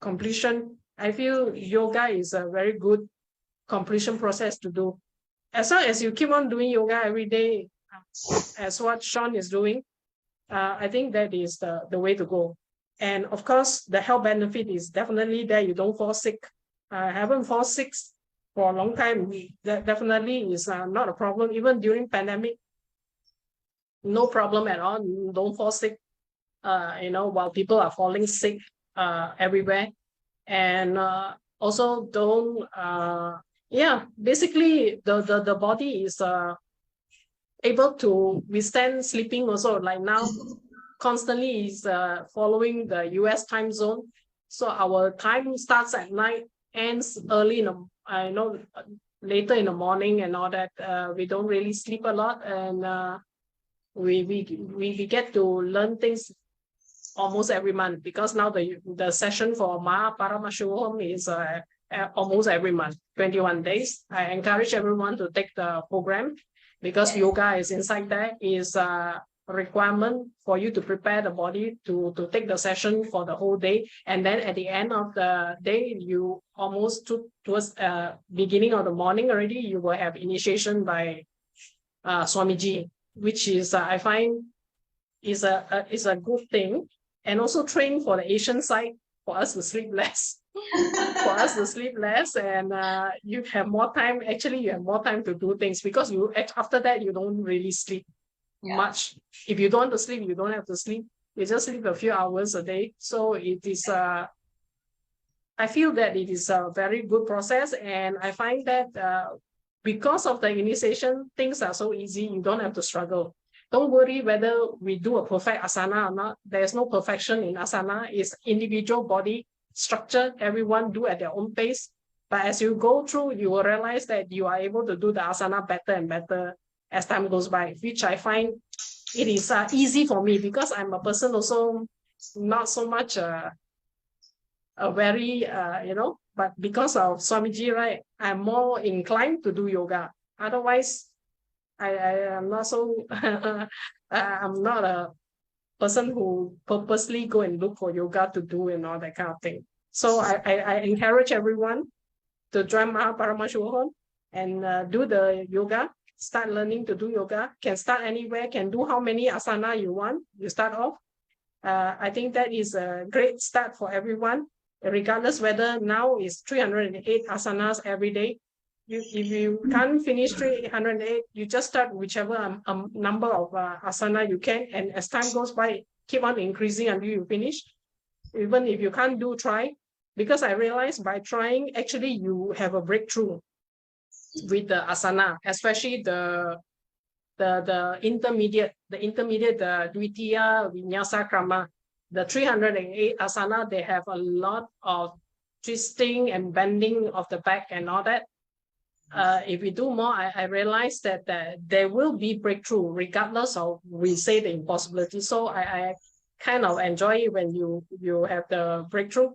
completion, I feel yoga is a very good completion process to do. As long as you keep on doing yoga every day, as what Sean is doing, I think that is the way to go. And of course, the health benefit is definitely there. You don't fall sick. I haven't fallen sick for a long time. That definitely is not a problem. Even during pandemic, no problem at all. You don't fall sick, while people are falling sick everywhere. And also don't, basically the body is able to withstand sleeping also. Like now, constantly is following the US time zone. So our time starts at night, ends early later in the morning and all that. We don't really sleep a lot, and we get to learn things almost every month, because now the session for Maha Paramashuham is almost every month, 21 days. I encourage everyone to take the program, because yoga is inside there, is requirement for you to prepare the body to take the session for the whole day. And then at the end of the day, you almost towards beginning of the morning already, you will have initiation by Swamiji, which is I find is a good thing. And also train for the Asian side, for us to sleep less. And you have more time. Actually, you have more time to do things, because you after that you don't really sleep much. If you don't want to sleep, you don't have to sleep. You just sleep a few hours a day. So it is I feel that it is a very good process, and I find that because of the initiation, things are so easy. You don't have to struggle. Don't worry whether we do a perfect asana or not. There's no perfection in asana. It's individual body structure. Everyone do at their own pace. But as you go through, you will realize that you are able to do the asana better and better as time goes by, which I find it is easy for me, because I'm a person also not so much a very, but because of Swamiji, right, I'm more inclined to do yoga. Otherwise, I am not so, I'm not a person who purposely go and look for yoga to do and all that kind of thing. So I encourage everyone to join Maha Paramashuham and do the yoga. Start learning to do yoga. Can start anywhere, can do how many asana you want. You start off. I think that is a great start for everyone, regardless whether now is 308 asanas every day. If you can't finish 308, you just start whichever number of asana you can, and as time goes by, keep on increasing until you finish. Even if you can't do, try, because I realized by trying, actually you have a breakthrough with the asana, especially the intermediate, the Dvitiya Vinyasa Krama, the 308 asana. They have a lot of twisting and bending of the back and all that. If we do more, I realize that there will be breakthrough regardless of we say the impossibility. So I kind of enjoy it when you have the breakthrough.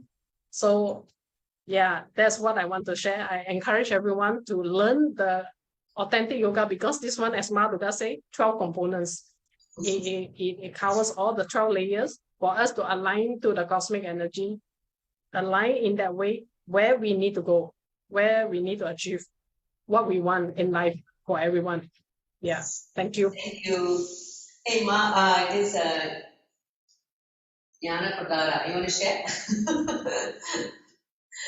So yeah, that's what I want to share. I encourage everyone to learn the authentic yoga, because this one, as Ma Duga say, 12 components. It covers all the 12 layers for us to align to the cosmic energy, align in that way where we need to go, where we need to achieve what we want in life for everyone. Yes, thank you. Thank you. Hey Ma, this Yana Kodara, you want to share?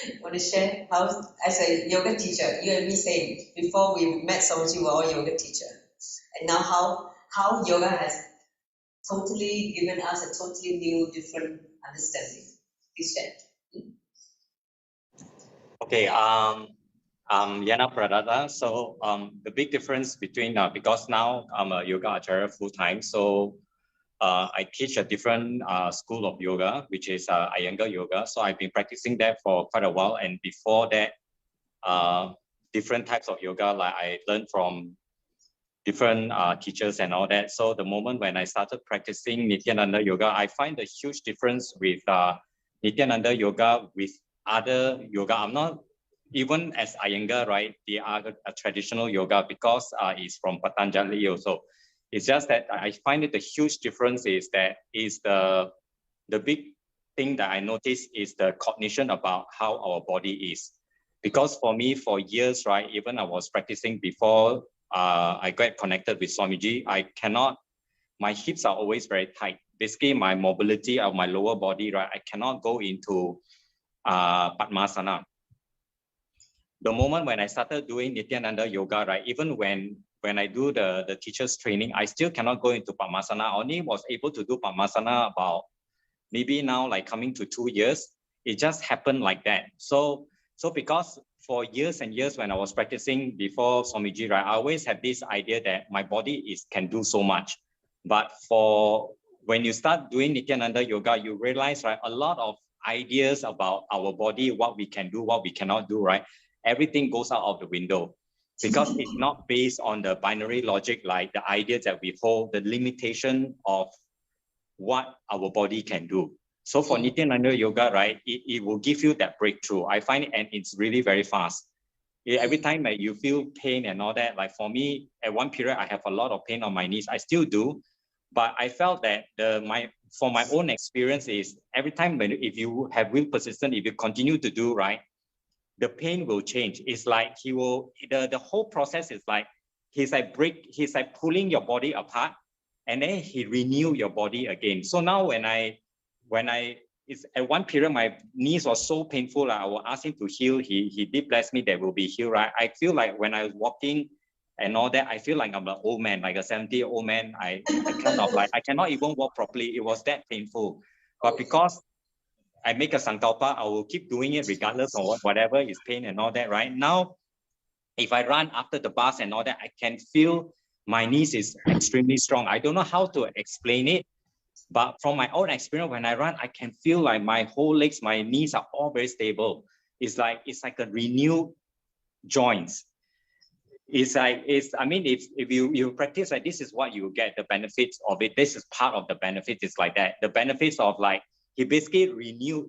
You want to share how, as a yoga teacher, you and me same, before we met Swamiji, we were all yoga teacher. And now how yoga has totally given us a totally new, different understanding. Please share. Okay, I'm Yana Pradata. So the big difference between, because now I'm a yoga acharya full-time, so I teach a different school of yoga, which is Iyengar yoga. So I've been practicing that for quite a while. And before that, different types of yoga, like I learned from different teachers and all that. So the moment when I started practicing Nithyananda yoga, I find a huge difference with Nithyananda yoga with other yoga. I'm not even as Iyengar, right? They are a traditional yoga because it's from Patanjali also. It's just that I find it a huge difference is that is the big thing that I noticed is the cognition about how our body is. Because for me, for years, right, even I was practicing before I got connected with Swamiji, my hips are always very tight. Basically, my mobility of my lower body, right, I cannot go into Padmasana. The moment when I started doing Nithyananda Yoga, right, even when I do the teacher's training, I still cannot go into Padmasana. I only was able to do Padmasana about maybe now like coming to 2 years. It just happened like that. So because for years and years when I was practicing before Swamiji, right, I always had this idea that my body can do so much. But when you start doing Nithyananda Yoga, you realize, right, a lot of ideas about our body, what we can do, what we cannot do, right? Everything goes out of the window because it's not based on the binary logic, like the ideas that we hold, the limitation of what our body can do. So for Nithyananda Yoga, right, it will give you that breakthrough. I find it, and it's really very fast. Every time that you feel pain and all that, like for me, at one period, I have a lot of pain on my knees. I still do, but I felt that for my own experience is every time if you have will persistent, if you continue to do right, the pain will change. It's like the whole process is like, he's like pulling your body apart, and then he renew your body again. So now it's at one period, my knees was so painful, I will ask him to heal. He did bless me that will be healed, right? I feel like when I was walking and all that, I feel like I'm an old man, like a 70-year-old man. I kind of like, I cannot even walk properly. It was that painful. But because I make a sankalpa, I will keep doing it regardless of whatever is pain and all that, right? Now, if I run after the bus and all that, I can feel my knees is extremely strong. I don't know how to explain it, but from my own experience, when I run, I can feel like my whole legs, my knees are all very stable. It's like a renewed joints. I mean, if you practice like this is what you get, the benefits of it. This is part of the benefits. It's like that. The benefits of like, he basically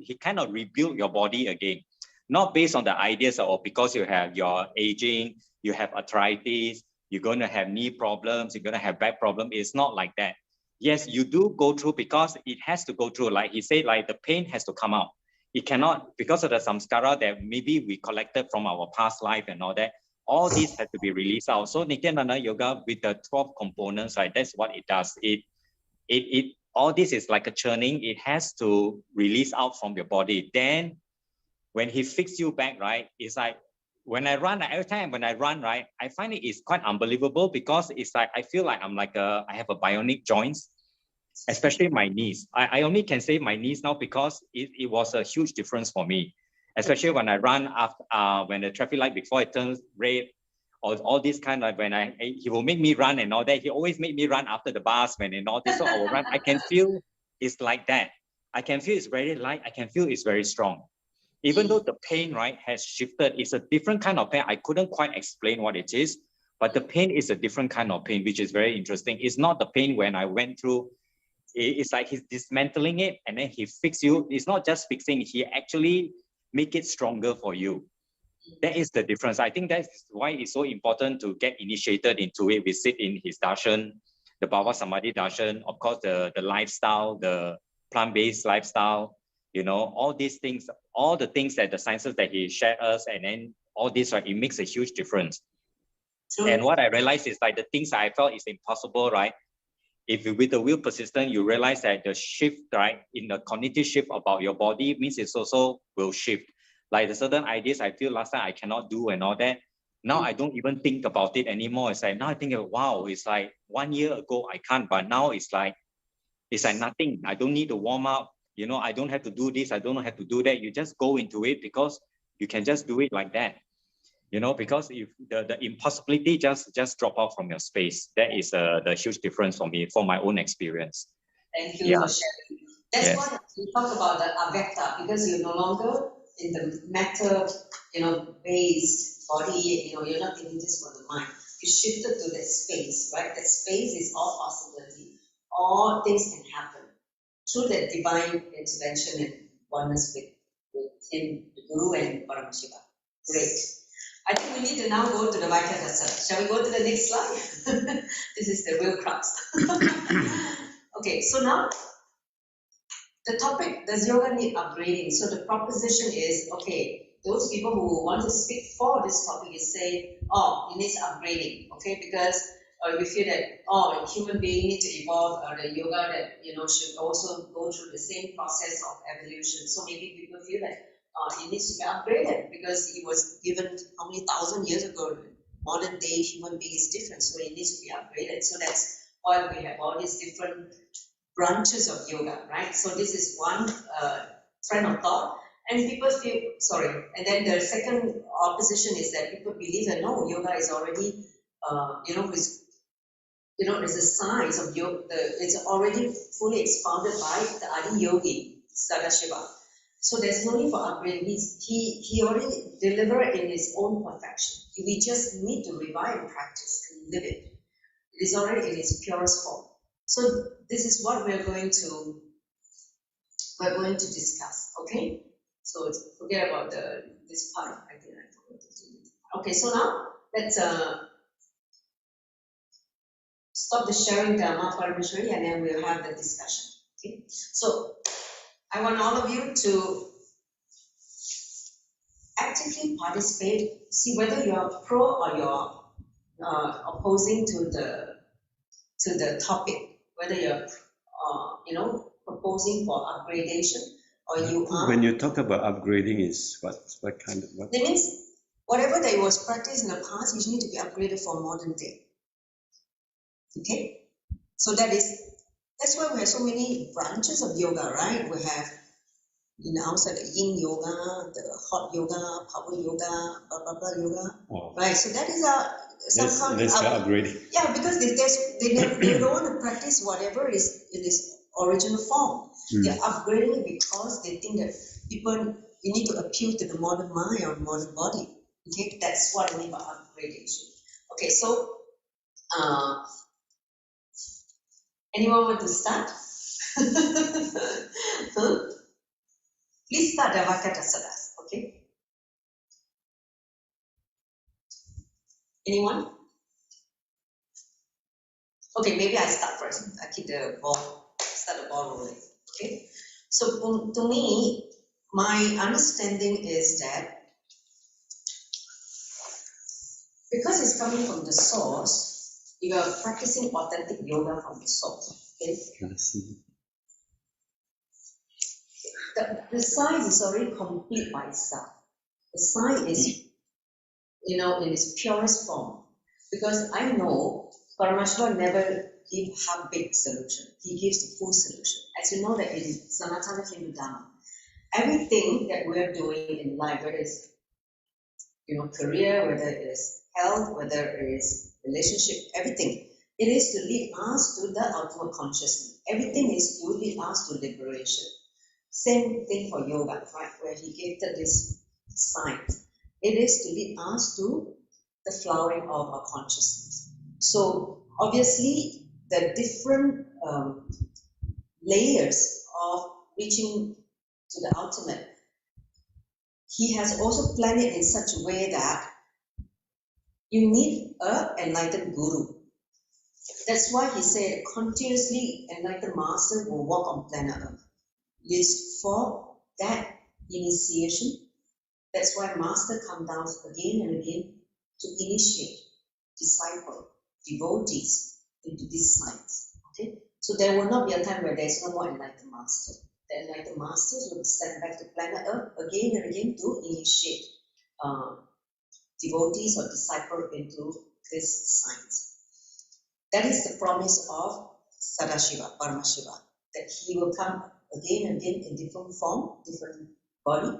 he kind of rebuild your body again. Not based on the ideas of because you have your aging, you have arthritis, you're going to have knee problems, you're going to have back problems. It's not like that. Yes, you do go through because it has to go through. Like he said, like the pain has to come out. It cannot, because of the samskara that maybe we collected from our past life and all that, all these have to be released out. So Nithyananda Yoga with the 12 components, right, that's what it does. All this is like a churning. It has to release out from your body. Then when he fixes you back, right, it's like when I run, every time when I run, right, I find it is quite unbelievable because it's like I feel like I have a bionic joints, especially my knees. I only can say my knees now because it was a huge difference for me, especially when I run after when the traffic light before it turns red, or all this kind of he will make me run and all that. He always make me run after the bus when and all this. So I will run. I can feel it's like that. I can feel it's very light. I can feel it's very strong. Even though the pain, right, has shifted, it's a different kind of pain. I couldn't quite explain what it is, but the pain is a different kind of pain, which is very interesting. It's not the pain when I went through. It's like he's dismantling it and then he fix you. It's not just fixing, he actually make it stronger for you. That is the difference. I think that's why it's so important to get initiated into it. We sit in his darshan, the Bhava Samadhi darshan, of course, the lifestyle, the plant-based lifestyle, all these things, all the things that the sciences that he shared us, and then all this, right, it makes a huge difference. Sure. And what I realized is like the things I felt is impossible, right? If you with the will persistent, you realize that the shift, right, in the cognitive shift about your body means it's also will shift. Like the certain ideas I feel last time I cannot do and all that. Now I don't even think about it anymore. It's like now I think, wow, it's like 1 year ago I can't, but now it's like nothing. I don't need to warm up. I don't have to do this. I don't have to do that. You just go into it because you can just do it like that. Because if the impossibility just drop out from your space. That is the huge difference for me, for my own experience. Thank you for sharing. That's why we talk about the Vakyathar, because you're no longer in the matter, based body, you're not thinking just for the mind. You shifted to that space, right? That space is all possibility. All things can happen through that divine intervention and oneness with in the Guru and Paramashiva. Great. I think we need to now go to the Vakyathar Sadas. Shall we go to the next slide? This is the real crux. Okay, so now the topic, does yoga need upgrading? So the proposition is, okay, those people who want to speak for this topic is say, oh, it needs upgrading, okay, because we feel that, oh, human beings need to evolve, the yoga that, should also go through the same process of evolution. So maybe people feel that it needs to be upgraded because it was given how many thousand years ago. Modern day human being is different, so it needs to be upgraded. So that's why we have all these different branches of yoga, right? So this is one trend of thought, and people feel, sorry, and then the second opposition is that people believe that no, yoga is already, it's a science of yoga, it's already fully expounded by the Adi Yogi, Sadashiva. So there's no need for upgrading. He already delivered in his own perfection. We just need to revive and practice and live it. It is already in its purest form. So this is what we're going to discuss. Okay. So forget about this part. I think I forgot to do it. Okay. So now let's stop the sharing Dhamma Parameshwari, and then we'll have the discussion. Okay. So I want all of you to actively participate. See whether you are pro or you're opposing to the topic. Whether you're proposing for upgradation or you are. When you talk about upgrading, is what kind of what? That means whatever that was practiced in the past, which need to be upgraded for modern day. Okay, so that's why we have so many branches of yoga, right? We have outside the yin yoga, the hot yoga, power yoga, blah blah blah yoga, right? So that is upgrading. Yeah, because they don't want to practice whatever is in its original form. They're upgrading it because they think that you need to appeal to the modern mind or modern body. Okay, that's what I mean by upgradation. Okay, so anyone want to start? Please start the Vakyathar Sadas, okay? Anyone? Okay, maybe I start first. I keep start the ball rolling, okay? So to me, my understanding is that because it's coming from the source, you are practicing authentic yoga from the source, okay? The science is already complete by itself. The science is, in its purest form. Because I know Paramashiva never gives half-baked solution. He gives the full solution. As you know that in Sanatana Hindu Dharma, everything that we're doing in life, whether it's career, whether it is health, whether it is relationship, everything, it is to lead us to the ultimate consciousness. Everything is to lead us to liberation. Same thing for yoga, right? Where he gave this science. It is to lead us to the flowering of our consciousness. So obviously, the different layers of reaching to the ultimate, he has also planned it in such a way that you need an enlightened guru. That's why he said continuously enlightened master will walk on planet Earth. Is for that initiation. That's why master comes down again and again to initiate, disciple, devotees into this science. Okay, so there will not be a time where there's no more enlightened master. The enlightened masters will send back to planet Earth again and again to initiate devotees or disciple into this science. That is the promise of Sadashiva, Paramashiva, that he will come again and again in different form, different body,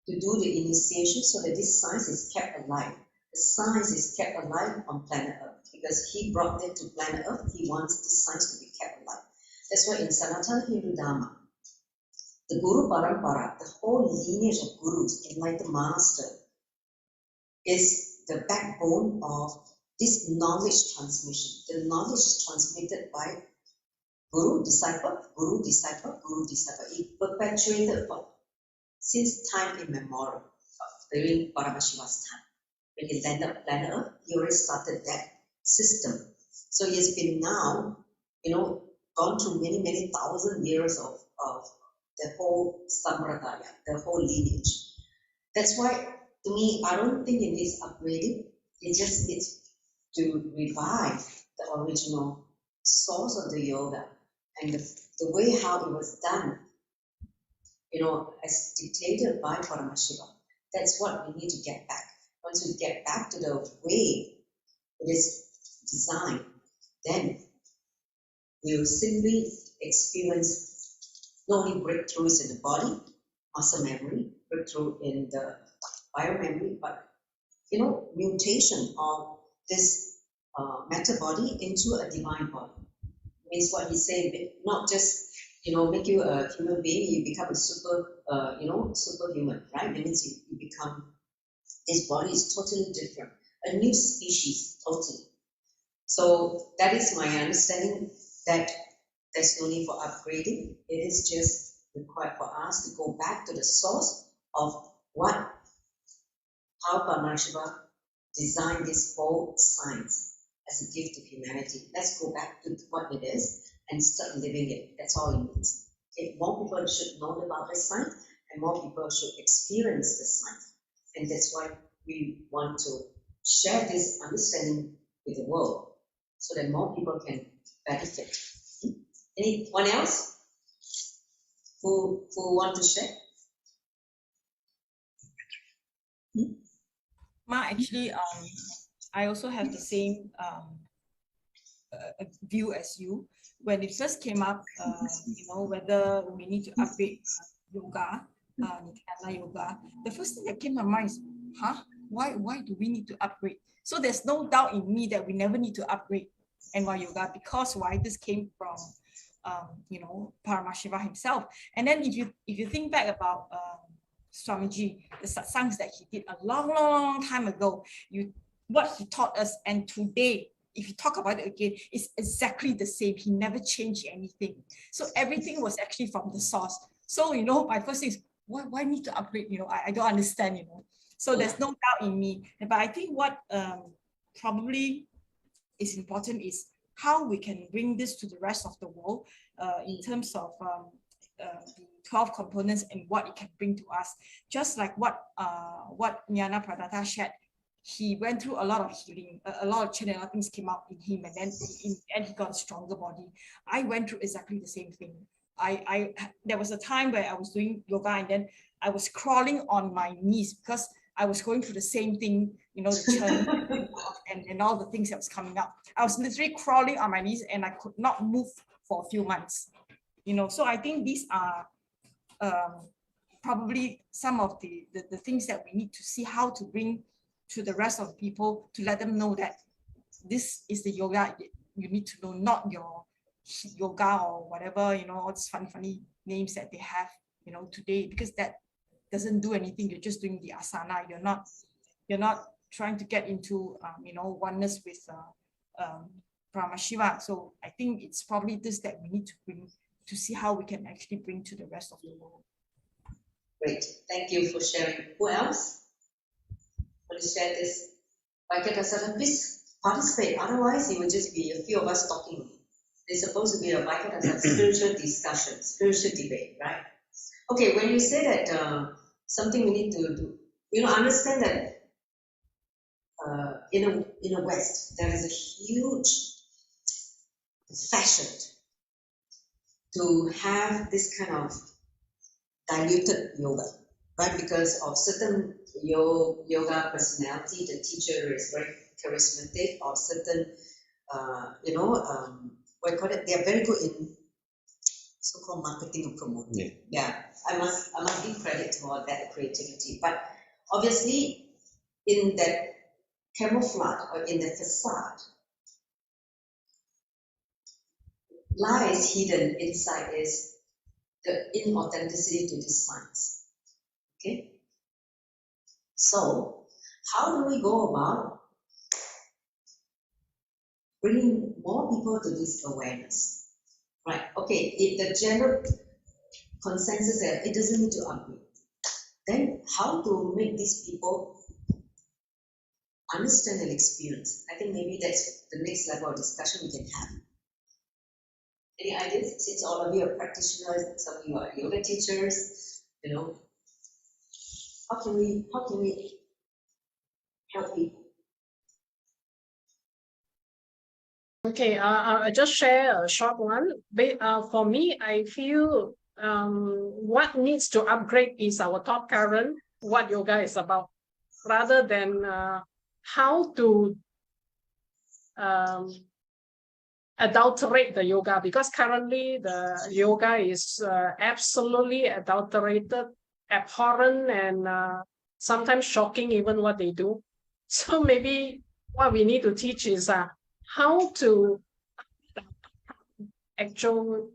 to do the initiation so that this science is kept alive. The science is kept alive on planet Earth because he brought it to planet Earth. He wants this science to be kept alive. That's why in Sanatana Hindu Dharma, the Guru Parampara, the whole lineage of gurus, enlightened master, is the backbone of this knowledge transmission. The knowledge is transmitted by Guru, disciple, Guru, disciple, Guru, disciple. It perpetuated for since time immemorial, during Paramashiva's time. When he landed planet Earth, he already started that system. So he has been now, gone through many, many thousand years of the whole sampradaya, the whole lineage. That's why, to me, I don't think it needs upgrading. It just needs to revive the original source of the yoga and the way how it was done, as dictated by Paramashiva. That's what we need to get back. Once we get back to the way it is designed, then we will simply experience not only breakthroughs in the body, muscle memory, breakthrough in the biomemory, but mutation of this matter body into a divine body. Means what he's saying, not just make you a human being, you become a superhuman, right? That means you become, this body is totally different, a new species, totally. So that is my understanding, that there's no need for upgrading. It is just required for us to go back to the source of how Paramashiva designed this whole science as a gift to humanity. Let's go back to what it is and start living it. That's all it means. Okay, more people should know about the science, and more people should experience the science. And that's why we want to share this understanding with the world, so that more people can benefit. Anyone else who want to share? Ma, actually, I also have the same view as you. When it first came up, whether we need to upgrade yoga, Nithyananda Yoga, the first thing that came to my mind is, why do we need to upgrade? So there's no doubt in me that we never need to upgrade NY Yoga, because why? This came from Paramashiva himself. And then if you think back about Swamiji, the satsangs that he did a long time ago, what he taught us, and today, if you talk about it again, it's exactly the same. He never changed anything. So everything was actually from the source. So, my first thing is, why need to upgrade? I don't understand, So there's no doubt in me. But I think what probably is important is how we can bring this to the rest of the world in terms of the 12 components and what it can bring to us. Just like what Nyana Pradata shared, he went through a lot of healing, a lot of channeling things came out in him, and then in the end he got a stronger body. I went through exactly the same thing. There was a time where I was doing yoga, and then I was crawling on my knees because I was going through the same thing, the churn and all the things that was coming up. I was literally crawling on my knees, and I could not move for a few months. So I think these are probably some of the things that we need to see how to bring to the rest of the people, to let them know that this is the yoga you need to know, not your yoga or whatever, all these funny names that they have, today, because that doesn't do anything. You're just doing the asana. You're not trying to get into oneness with Paramashiva. So I think it's probably this that we need to bring, to see how we can actually bring to the rest of the world. Great, thank you for sharing. Who else want to share this? Vakyathar, please participate. Otherwise, it will just be a few of us talking. It's supposed to be a Vakyathar spiritual discussion, spiritual debate, right? Okay, when you say that something we need to do, understand that in the West, there is a huge fashion to have this kind of diluted yoga, right? Because of certain yoga personality, the teacher is very charismatic, or certain, what do you call it? They are very good in so-called marketing and promoting. Yeah, I must give credit to all that creativity. But obviously, in that camouflage or in the facade, lies hidden inside is the inauthenticity to this science. Okay? So, how do we go about bringing more people to this awareness? Right, okay, if the general consensus that it doesn't need to upgrade. then how to make these people understand and experience? I think maybe that's the next level of discussion we can have. Any ideas? Since all of you are practitioners, some of you are yoga teachers, you know, how can we help people? Okay, I'll just share a short one. For me, I feel what needs to upgrade is our thought current, what yoga is about, rather than how to adulterate the yoga, because currently the yoga is absolutely adulterated, abhorrent, and sometimes shocking even what they do. So maybe what we need to teach is how to actual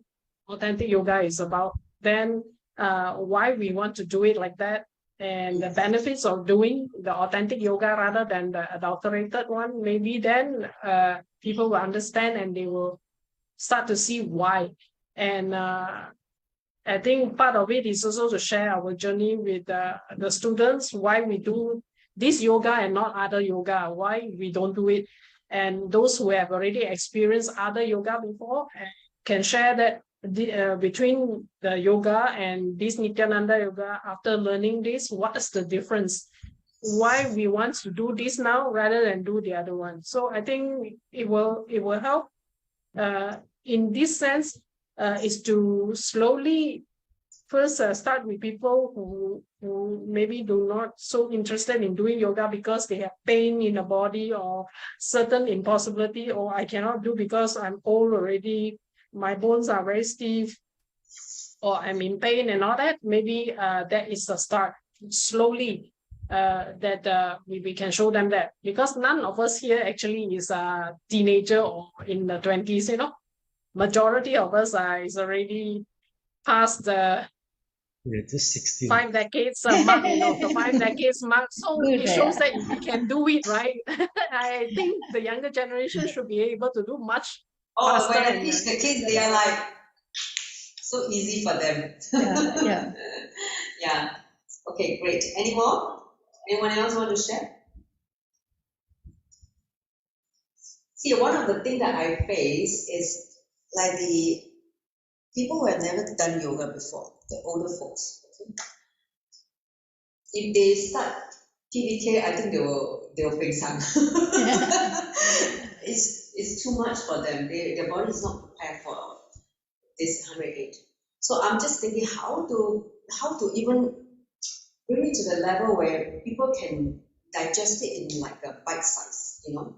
authentic yoga is about, then why we want to do it like that, and the benefits of doing the authentic yoga rather than the adulterated one. Maybe then people will understand and they will start to see why. And I think part of it is also to share our journey with the students, why we do this yoga and not other yoga, why we don't do it. And those who have already experienced other yoga before can share that between the yoga and this Nithyananda yoga, after learning this, what is the difference? Why we want to do this now rather than do the other one? So I think it will help in this sense, is to slowly first start with people who maybe do not so interested in doing yoga because they have pain in the body or certain impossibility, or I cannot do because I'm old already, my bones are very stiff, or I'm in pain and all that. Maybe that is the start. Slowly that we can show them that, because none of us here actually is a teenager or in the 20s, you know. Majority of us is already past the 5 decades mark, you know, the 5 decades mark. So it shows that we can do it, right? I think the younger generation should be able to do much faster. When I teach the kids, they are like, so easy for them. Yeah. Yeah. Okay, great. Any more? Anyone else want to share? See, one of the things that I face is like the people who have never done yoga before, the older folks. Okay? If they start PVK, I think they'll pay some. It's too much for them. Their body is not prepared for this 108. So I'm just thinking how to even bring it to the level where people can digest it in like a bite size, you know.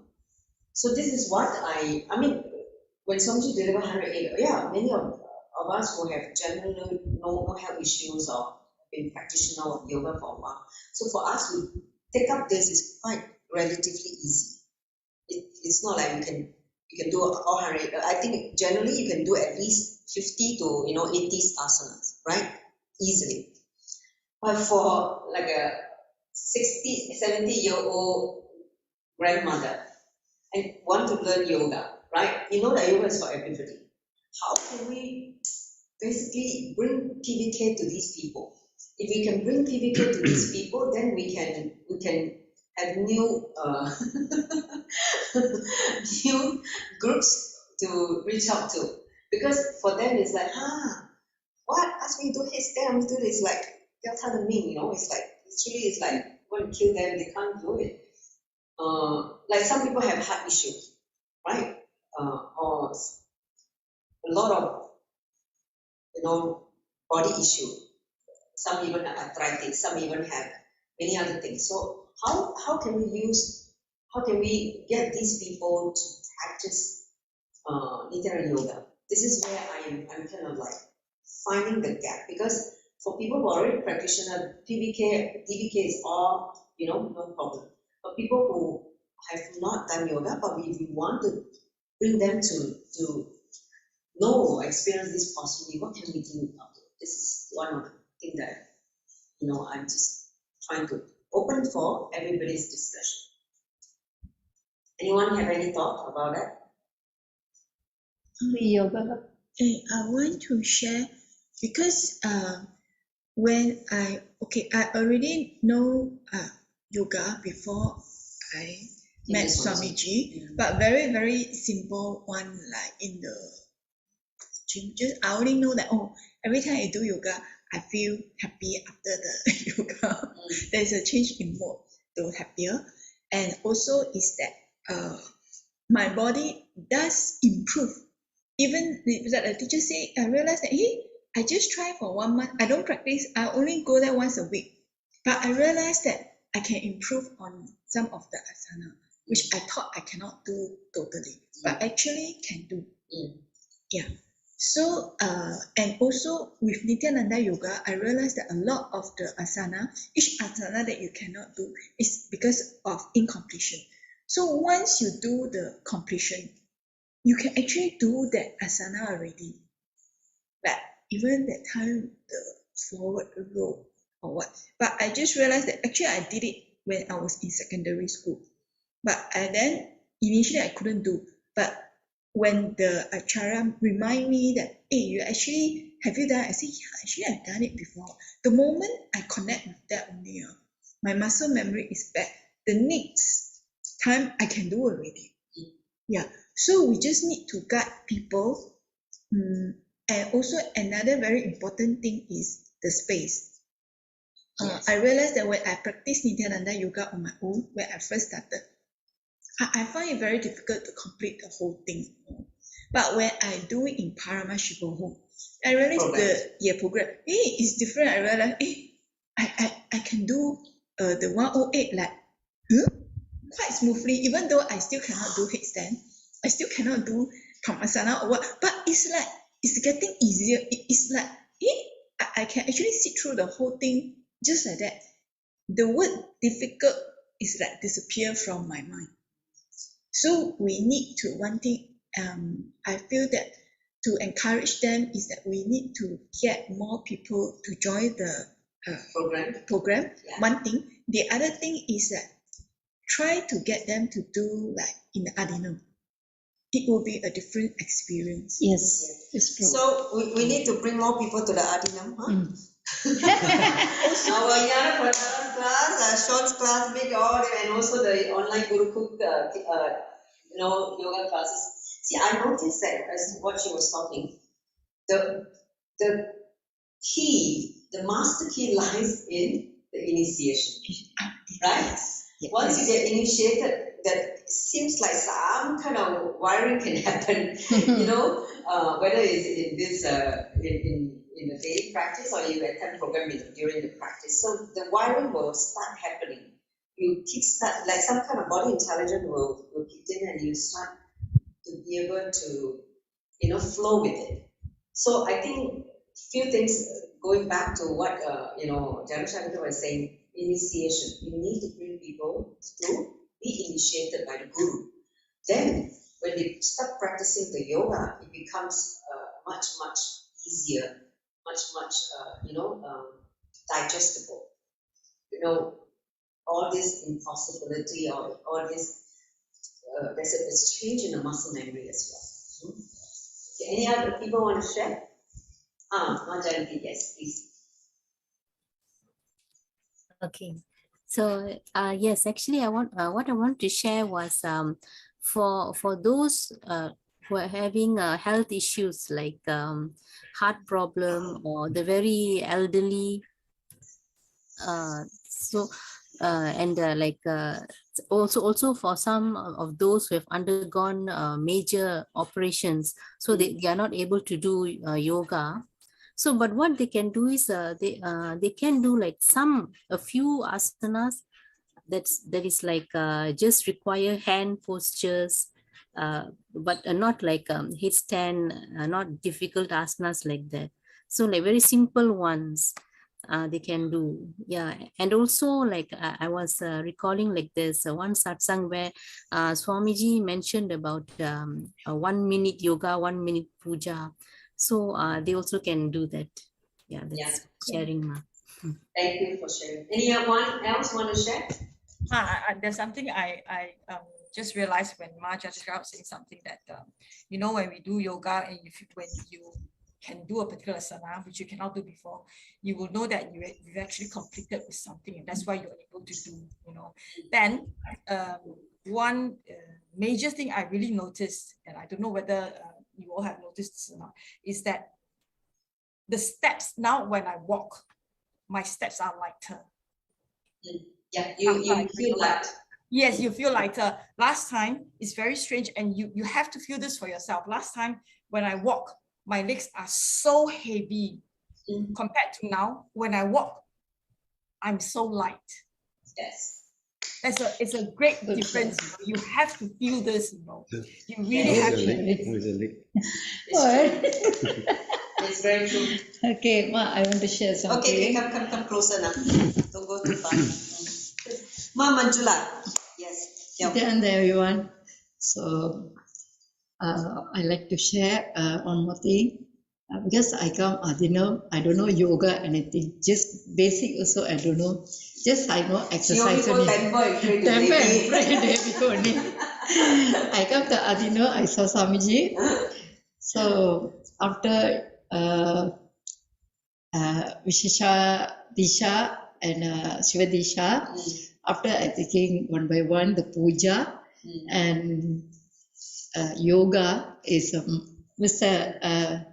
So this is what I mean, when somebody delivers 108, yeah, many of us who have generally no health issues or been practitioner of yoga for a while. So for us, we take up this is quite relatively easy. It's not like you can do all 100. I think generally you can do at least 50 to 80 asanas, right? Easily. But for like a 60, 70-year-old grandmother and want to learn yoga, right? You know that yoga is for everybody. How can we basically bring PVK to these people? If we can bring PVK to these people, then we can have new new groups to reach out to. Because for them it's like, what? Ask me to do his them do this, like 𝐘𝐽𝐜𝐻𝐿, you know, it's like it's like want to kill them, they can't do it. Like some people have heart issues, right? Or a lot of body issue. Some even have arthritis, some even have many other things. So how can we get these people to practice Nithyananda Yoga? This is where I'm kind of like finding the gap, because for people who are already practitioner, DVK is all, no problem. But people who have not done yoga, but if we want to bring them to know, experience this possibly, what can we do about it? This is one of the things that, I'm just trying to open for everybody's discussion. Anyone have any thought about that? Yoga. I want to share, because when I okay, I already know yoga before I met Swamiji, but very, very simple one, like in the gym. Just I only know that, oh, every time I do yoga, I feel happy after the yoga. There's a change in mood to happier. And also is that my body does improve. Even that the teacher say, I realized that, hey, I just try for 1 month. I don't practice. I only go there once a week. But I realized that I can improve on some of the asana, which I thought I cannot do totally, but actually can do. Yeah. So, and also with Nithyananda Yoga, I realized that a lot of the asana, each asana that you cannot do is because of incompletion. So once you do the completion, you can actually do that asana already. But even that time, the forward row or what. But I just realized that actually I did it when I was in secondary school. But then initially I couldn't do. But when the acharya remind me that, hey, you actually, have you done it? I say, yeah, actually I've done it before. The moment I connect with that only, my muscle memory is back. The next time I can do already. Yeah. So we just need to guide people. And also another very important thing is the space. I realized that when I practice Nithyananda Yoga on my own, when I first started, I find it very difficult to complete the whole thing. But when I do it in Paramashiva home, I realize the program, hey, it's different. I realize, hey, I can do the 108 like quite smoothly, even though I still cannot do headstand. I still cannot do Kamasana or what. But it's like, it's getting easier. It's like, hey, I can actually sit through the whole thing just like that. The word difficult is like disappear from my mind. So we need to, one thing, I feel that to encourage them is that we need to get more people to join the program. Yeah. One thing. The other thing is that try to get them to do like in the Adinam. It will be a different experience. Yes, it's true. So we need to bring more people to the Adinam, huh? Our Yana Pradhan class, Sean's class, big all, and also the online Guru Cook, yoga classes. See, I noticed that as what she was talking, the key, the master key lies in the initiation, right? Yes. Once you get initiated, that seems like some kind of wiring can happen, whether it's in this, in the daily practice or you attend program during the practice. So the wiring will start happening. You kickstart, like some kind of body intelligence will kick in and you start to be able to, flow with it. So I think few things going back to what, Janushanka was saying, initiation. You need to bring people to be initiated by the Guru. Then when they start practicing the yoga, it becomes much, much easier, much, digestible. All this impossibility or all this, there's a change in the muscle memory as well. Okay, any other people want to share? Majanti, yes, please. Okay, so yes, actually, what I want to share was for those who are having health issues like heart problem or the very elderly, also for some of those who have undergone major operations, so they are not able to do yoga. So, but what they can do is they can do like a few asanas that is like just require hand postures, but not like headstand, not difficult asanas like that. So like very simple ones they can do. Yeah, and also like I was recalling like this one satsang where Swamiji mentioned about 1 minute yoga, 1 minute puja. So they also can do that. Yeah, that's sharing. Ma. Thank you for sharing. Anyone else want to share? There's something I just realized when Ma just saying something that when we do yoga and when you can do a particular asana, which you cannot do before, you will know that you've actually completed with something, and that's why you're able to do, you know. Then one major thing I really noticed, and I don't know whether you all have noticed this or not, is that the steps now when I walk, my steps are lighter. Yeah, you feel light. Yes, you feel lighter. Last time, it's very strange, and you have to feel this for yourself. Last time when I walk, my legs are so heavy. Compared to now, when I walk, I'm so light. Yes. It's a great difference. You have to feel this, you know. You really have to. It's very true. Okay, Ma, I want to share something. Okay, come closer now. Don't go too far. Ma Manjula. Yes. Good day, everyone. So, I like to share one more thing. Because I come, I don't know yoga, anything. Just basic also, I don't know. Just I know exercise. You temple every day before. I come to Adino, I saw Swamiji. So after Vishesha Disha and Shiva Disha, after I taking one by one the puja and yoga is Mr.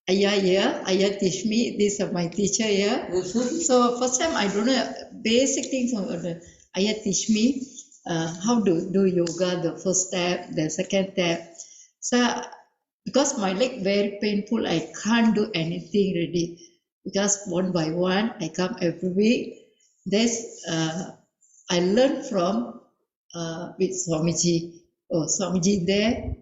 Ayah teach me, this is my teacher here. So first time I don't know basic things. Ayah teach me how to do yoga, the first step, the second step. So because my leg very painful, I can't do anything really. Because one by one, I come every week. This I learned from with Swamiji. Oh, Swamiji there,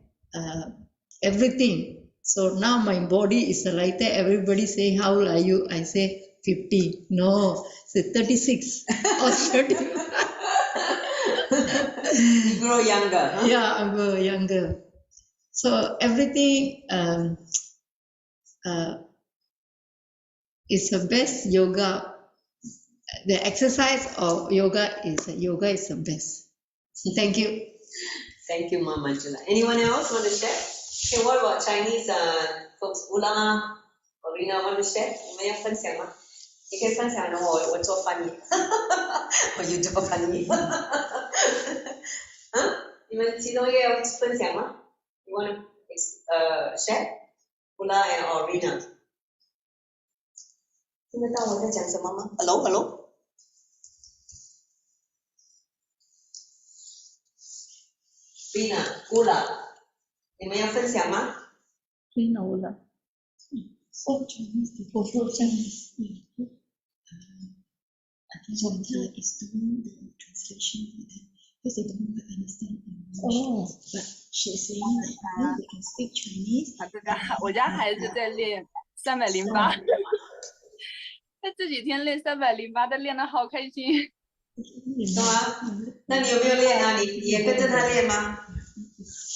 everything. So now my body is lighter. Everybody say, how old are you? I say 50. No, say 36 or 30. You grow younger, huh? Yeah, I grow younger. So everything is the best yoga. The exercise of yoga is the best. Thank you. Thank you, Ma Manjula. Anyone else want to share? Okay, what about Chinese folks? Ula or Rina want to share? 你们要分享吗？你可以分享的，我做翻译，我就做翻译。你们其中一个要分享吗？ You want to share? Ula or Rina? 听得到我在讲什么吗 ？Hello, hello. Rina, Ula, 你们要分享吗 Rina, Ula. For Chinese, for Chinese, Vakyathar is doing the translation because they don't understand English. Oh. But she's saying that they can speak Chinese. 我家孩子在练308，他这几天练308，他练得好开心。是吗？那你有没有练啊？你也跟着他练吗？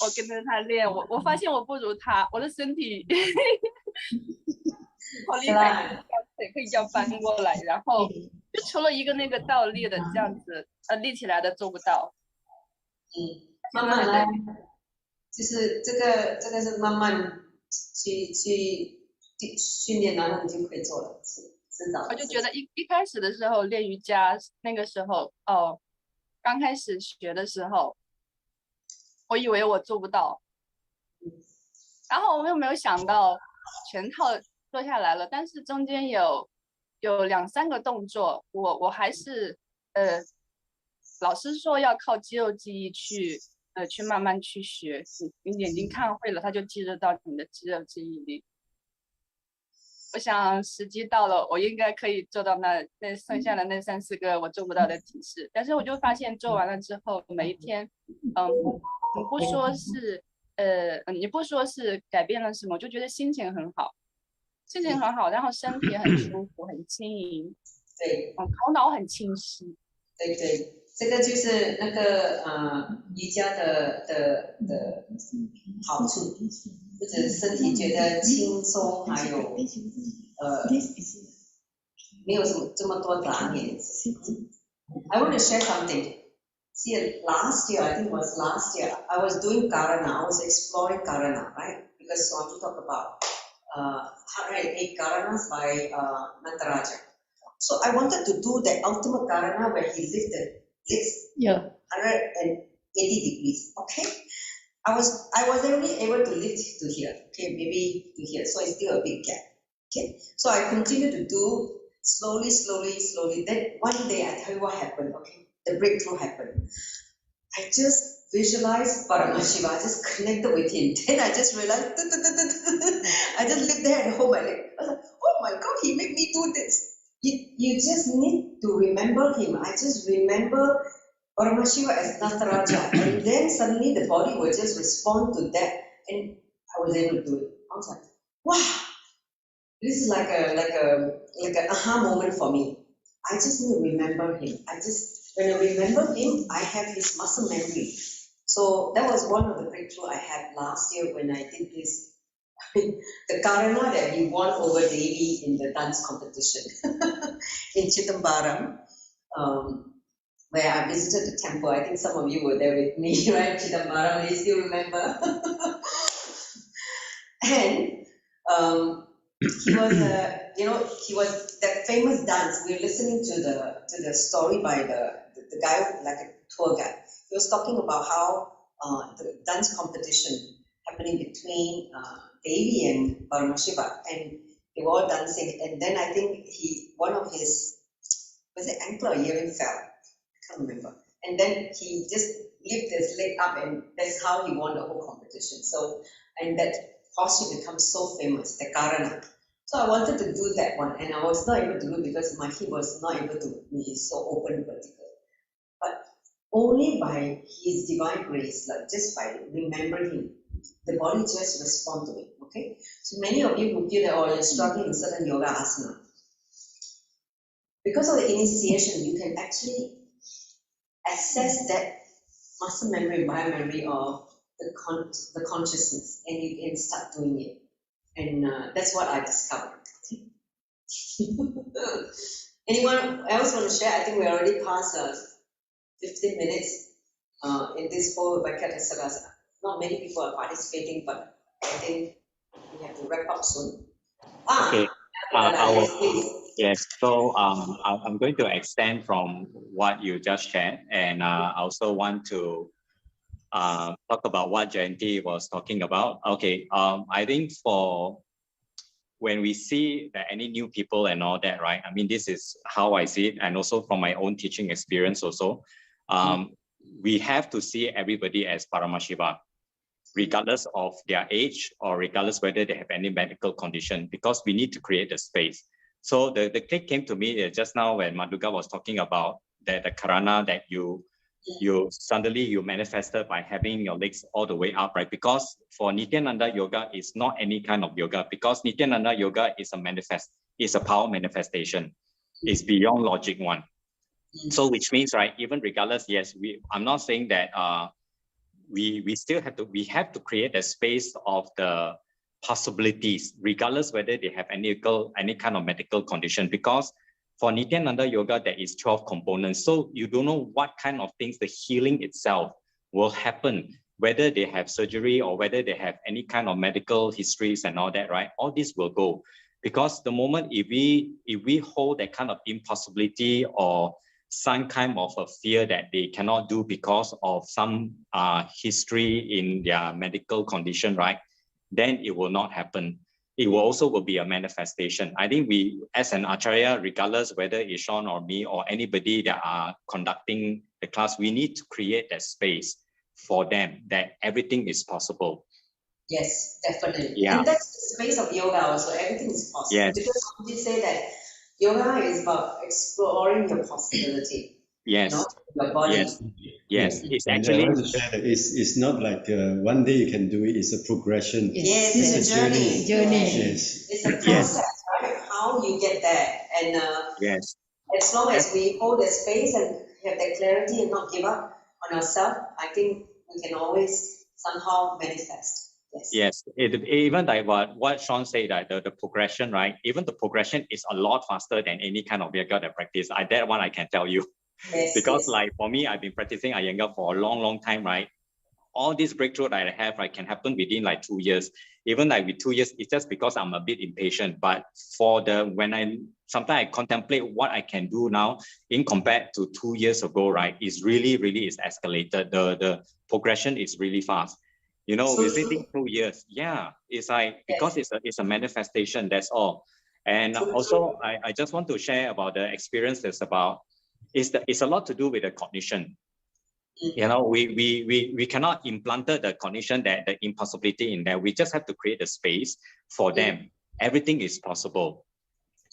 我跟着他练，我发现我不如他，我的身体好厉害，腿可以这样翻过来，然后就除了一个那个倒立的这样子，立起来的做不到。慢慢来，就是这个是慢慢去训练，然后你就可以做了。我就觉得一开始的时候练瑜伽，那个时候刚开始学的时候，我以为我做不到，然后我又没有想到全套做下来了，但是中间有2-3个动作，我还是老师说要靠肌肉记忆去慢慢去学，你眼睛看会了，它就记得到你的肌肉记忆里。我想时机到了，我应该可以做到那剩下的那3-4个我做不到的体式，但是我就发现做完了之后，每一天，你不说是改变了什么，我就觉得心情很好，然后身体很舒服，很轻盈，对，头脑很清晰。对对，这个就是那个瑜伽的好处。或者身体觉得轻松，还有没有什么这么多杂念。I want to share something. See, last year, I think it was last year, I was doing Karana. I was exploring Karana, right? Because Swami talked about 108 Karanas by Nataraja. So I wanted to do the ultimate Karana where he lifted legs 180 degrees. Okay, I was only able to lift to here. Okay, maybe to here. So it's still a big gap. Okay, so I continue to do slowly. Then one day I tell you what happened. Okay, the breakthrough happened. I just visualized Paramashiva. I just connected with him. Then I just realized, I just lived there and hold my leg. I was like, oh my God, he made me do this. You just need to remember him. I just remember Paramashiva as Nataraja. And then suddenly the body will just respond to that. And I was able to do it. I was like, wow, this is like an aha moment for me. I just need to remember him. When I remember him, I have his muscle memory. So that was one of the breakthrough I had last year when I did this. The Karana that he won over Devi in the dance competition in Chittambaram, where I visited the temple. I think some of you were there with me, right? Chittambaram, they still remember. And he was that famous dance. We were listening to the story by the guy, like a tour guide. He was talking about how the dance competition happening between Devi and Paramashiva, and they were all dancing. And then I think one of his, was it ankle or earring fell? I can't remember. And then he just lifted his leg up, and that's how he won the whole competition. So, and that posture becomes so famous, the Karana. So I wanted to do that one, and I was not able to do it because my hip was not able to be so open vertical. But only by his divine grace, like just by remembering him, the body just responds to it. Okay, so many of you who feel that, oh, you're struggling in certain yoga asana, because of the initiation, you can actually access that muscle memory, biomemory of the consciousness, and you can start doing it. And that's what I discovered. Okay? Anyone else want to share? I think we already passed 15 minutes in this whole Vakyathar Sadas. Not many people are participating, but I think we have to wrap up soon. Okay. Yes. So I'm going to extend from what you just shared, and I also want to talk about what Jayanti was talking about. Okay, I think for when we see that any new people and all that, right? I mean, this is how I see it, and also from my own teaching experience also, we have to see everybody as Paramashiva, regardless of their age or regardless whether they have any medical condition, because we need to create the space. So the click came to me just now when Madhuga was talking about the Karana that you suddenly manifested by having your legs all the way up, right? Because for Nithyananda Yoga, it's not any kind of yoga, because Nithyananda Yoga is a power manifestation. It's beyond logic one. So which means, right, even regardless, yes, I'm not saying that we still have to create a space of the possibilities, regardless whether they have any kind of medical condition, because for Nithyananda Yoga, there is 12 components. So you don't know what kind of things the healing itself will happen, whether they have surgery or whether they have any kind of medical histories and all that, right? All this will go. Because the moment if we hold that kind of impossibility or some kind of a fear that they cannot do because of some history in their medical condition, right? Then it will not happen. It will be a manifestation. I think we, as an Acharya, regardless whether it's Sean or me or anybody that are conducting the class, we need to create that space for them that everything is possible. Yes, definitely. Yeah. And that's the space of yoga also. Everything is possible. Yes. Because we say that yoga is about exploring your possibility. Yes. You know, your body. Yes. It's and actually. I want to share that it's not like one day you can do it. It's a progression. Yes, it's a journey. Yes. It's a process, right? How you get there, and yes. As long as we hold the space and have that clarity and not give up on ourselves, I think we can always somehow manifest. Yes, even like what Sean said, that the progression, right? Even the progression is a lot faster than any kind of yoga that practice. That one I can tell you. Yes, because like for me, I've been practicing Iyengar for a long time, right? All this breakthrough that I have, right, can happen within like 2 years. even like with 2 years, it's just because I'm a bit impatient. But for sometimes I contemplate what I can do now in compared to 2 years ago, right? It's really is escalated. The progression is really fast. You know, within 2 years, yeah, it's like, because it's a manifestation, that's all. And also, I just want to share about the experiences about, it's a lot to do with the cognition. You know, we cannot implant the cognition, that the impossibility in there. We just have to create a space for them. Everything is possible.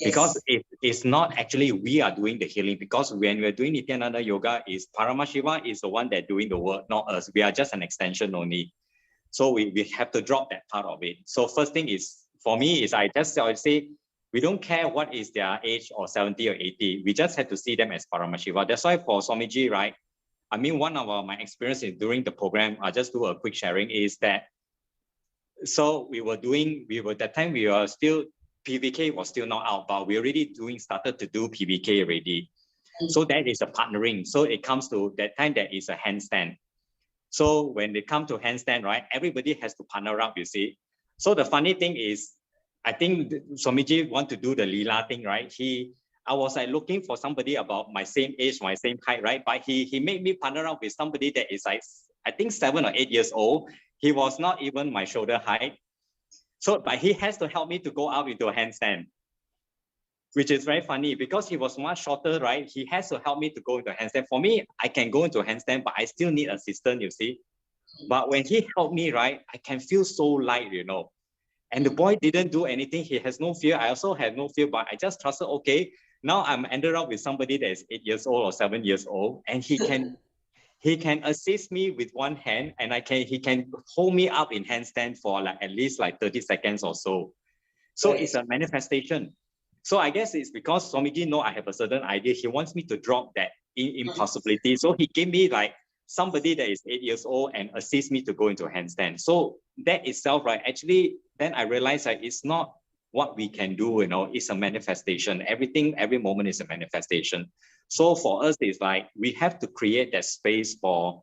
Because it's not actually we are doing the healing, because when we're doing Nithyananda Yoga, is Paramashiva is the one that doing the work, not us. We are just an extension only. So we have to drop that part of it. So first thing is, for me, is I say, we don't care what is their age or 70 or 80. We just have to see them as Paramashiva. That's why for Swamiji, right? I mean, one of my experiences during the program, I'll just do a quick sharing, is that, so that time we were still, PVK was still not out, but we already started to do PVK already. So that is a partnering. So it comes to that time, that is a handstand. So when they come to handstand, right, everybody has to partner up, you see. So the funny thing is, I think Swamiji want to do the Leela thing, right? I was like looking for somebody about my same age, my same height, right? But he made me partner up with somebody that is like, I think 7 or 8 years old. He was not even my shoulder height. So, but he has to help me to go out into a handstand, which is very funny because he was much shorter, right? He has to help me to go into a handstand. For me, I can go into a handstand, but I still need assistance, you see. But when he helped me, right, I can feel so light, you know. And the boy didn't do anything. He has no fear. I also had no fear, but I just trusted, okay, now I'm ended up with somebody that is 8 years old or 7 years old, and he can assist me with one hand, and he can hold me up in handstand for like at least like 30 seconds or so. So it's a manifestation. So I guess it's because Swamiji know I have a certain idea. He wants me to drop that impossibility. So he gave me like somebody that is 8 years old and assist me to go into a handstand. So that itself, right, actually, then I realized that it's not what we can do, you know, it's a manifestation. Everything, every moment is a manifestation. So for us, it's like we have to create that space for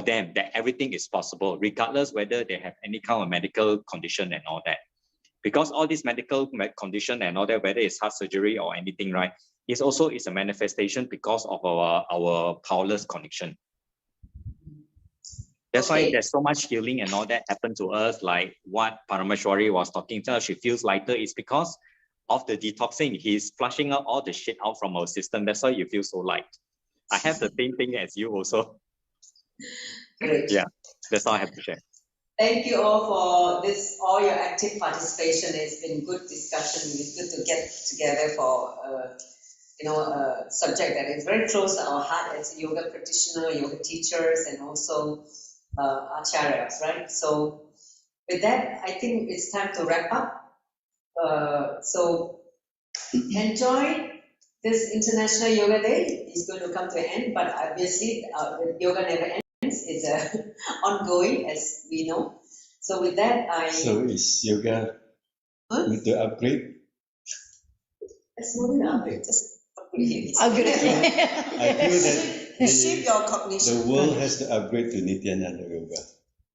them, that everything is possible, regardless whether they have any kind of medical condition and all that. Because all these medical condition and all that, whether it's heart surgery or anything, right, is a manifestation because of our powerless connection. That's why there's so much healing and all that happened to us, like what Parameshwari was talking to us. She feels lighter. It's because of the detoxing. He's flushing out all the shit out from our system. That's why you feel so light. I have the same thing as you also. Great. Yeah, that's all I have to share. Thank you all for this, all your active participation. It's been good discussion. It's good to get together for a subject that is very close to our heart as yoga practitioner, yoga teachers, and also acharyas, right? So with that, I think it's time to wrap up. So enjoy this International Yoga Day. It's going to come to an end, but obviously yoga never ends. It's ongoing, as we know. So with that, So is yoga with the upgrade? It's not an upgrade, just upgrade. I feel that Shape your cognition. the world has to upgrade to Nithyananda Yoga.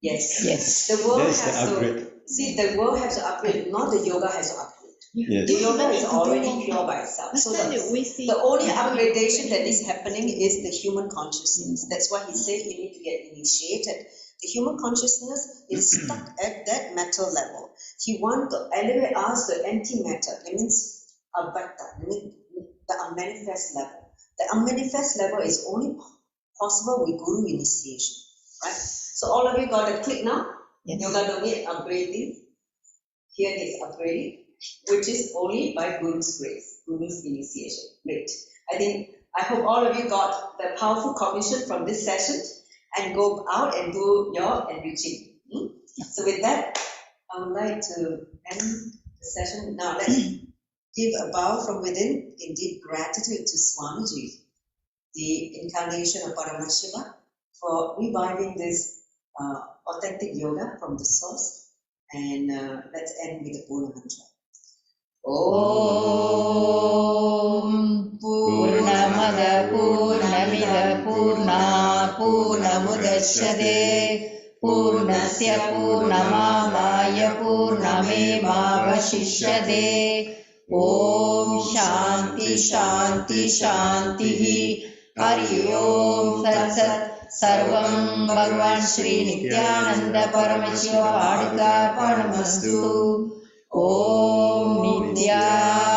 Yes. The world That's has the upgrade. the world has to upgrade, not the yoga has to upgrade. Yes. The yoga is already pure by itself. So the only upgradation that is happening is the human consciousness. That's why he said you need to get initiated. The human consciousness is stuck at that matter level. He wants to elevate us to antimatter. That means avakta, the unmanifest level. The unmanifest level is only possible with guru initiation, right? So all of you got a click now? Yes. Yoga domain upgrading. Here is upgrading, which is only by Guru's grace, Guru's initiation. Great. I hope all of you got the powerful cognition from this session and go out and do your enriching. So with that, I would like to end the session. Now let's give a bow from within in deep gratitude to Swamiji, the incarnation of Paramashiva, for reviving this authentic yoga from the source. And let's end with the Purna mantra. Om Purnamada Purnamida Purna Purnamudachyate पूर्णस्य पूर्णमादाय पूर्णमेवावशिष्यते ॐ शान्ति शान्ति शान्तिः हरि ओम तत्सत् सर्वं भगवान् श्री नित्यानंद परमशिव पादुकार्पणमस्तु। ओम नित्यानंद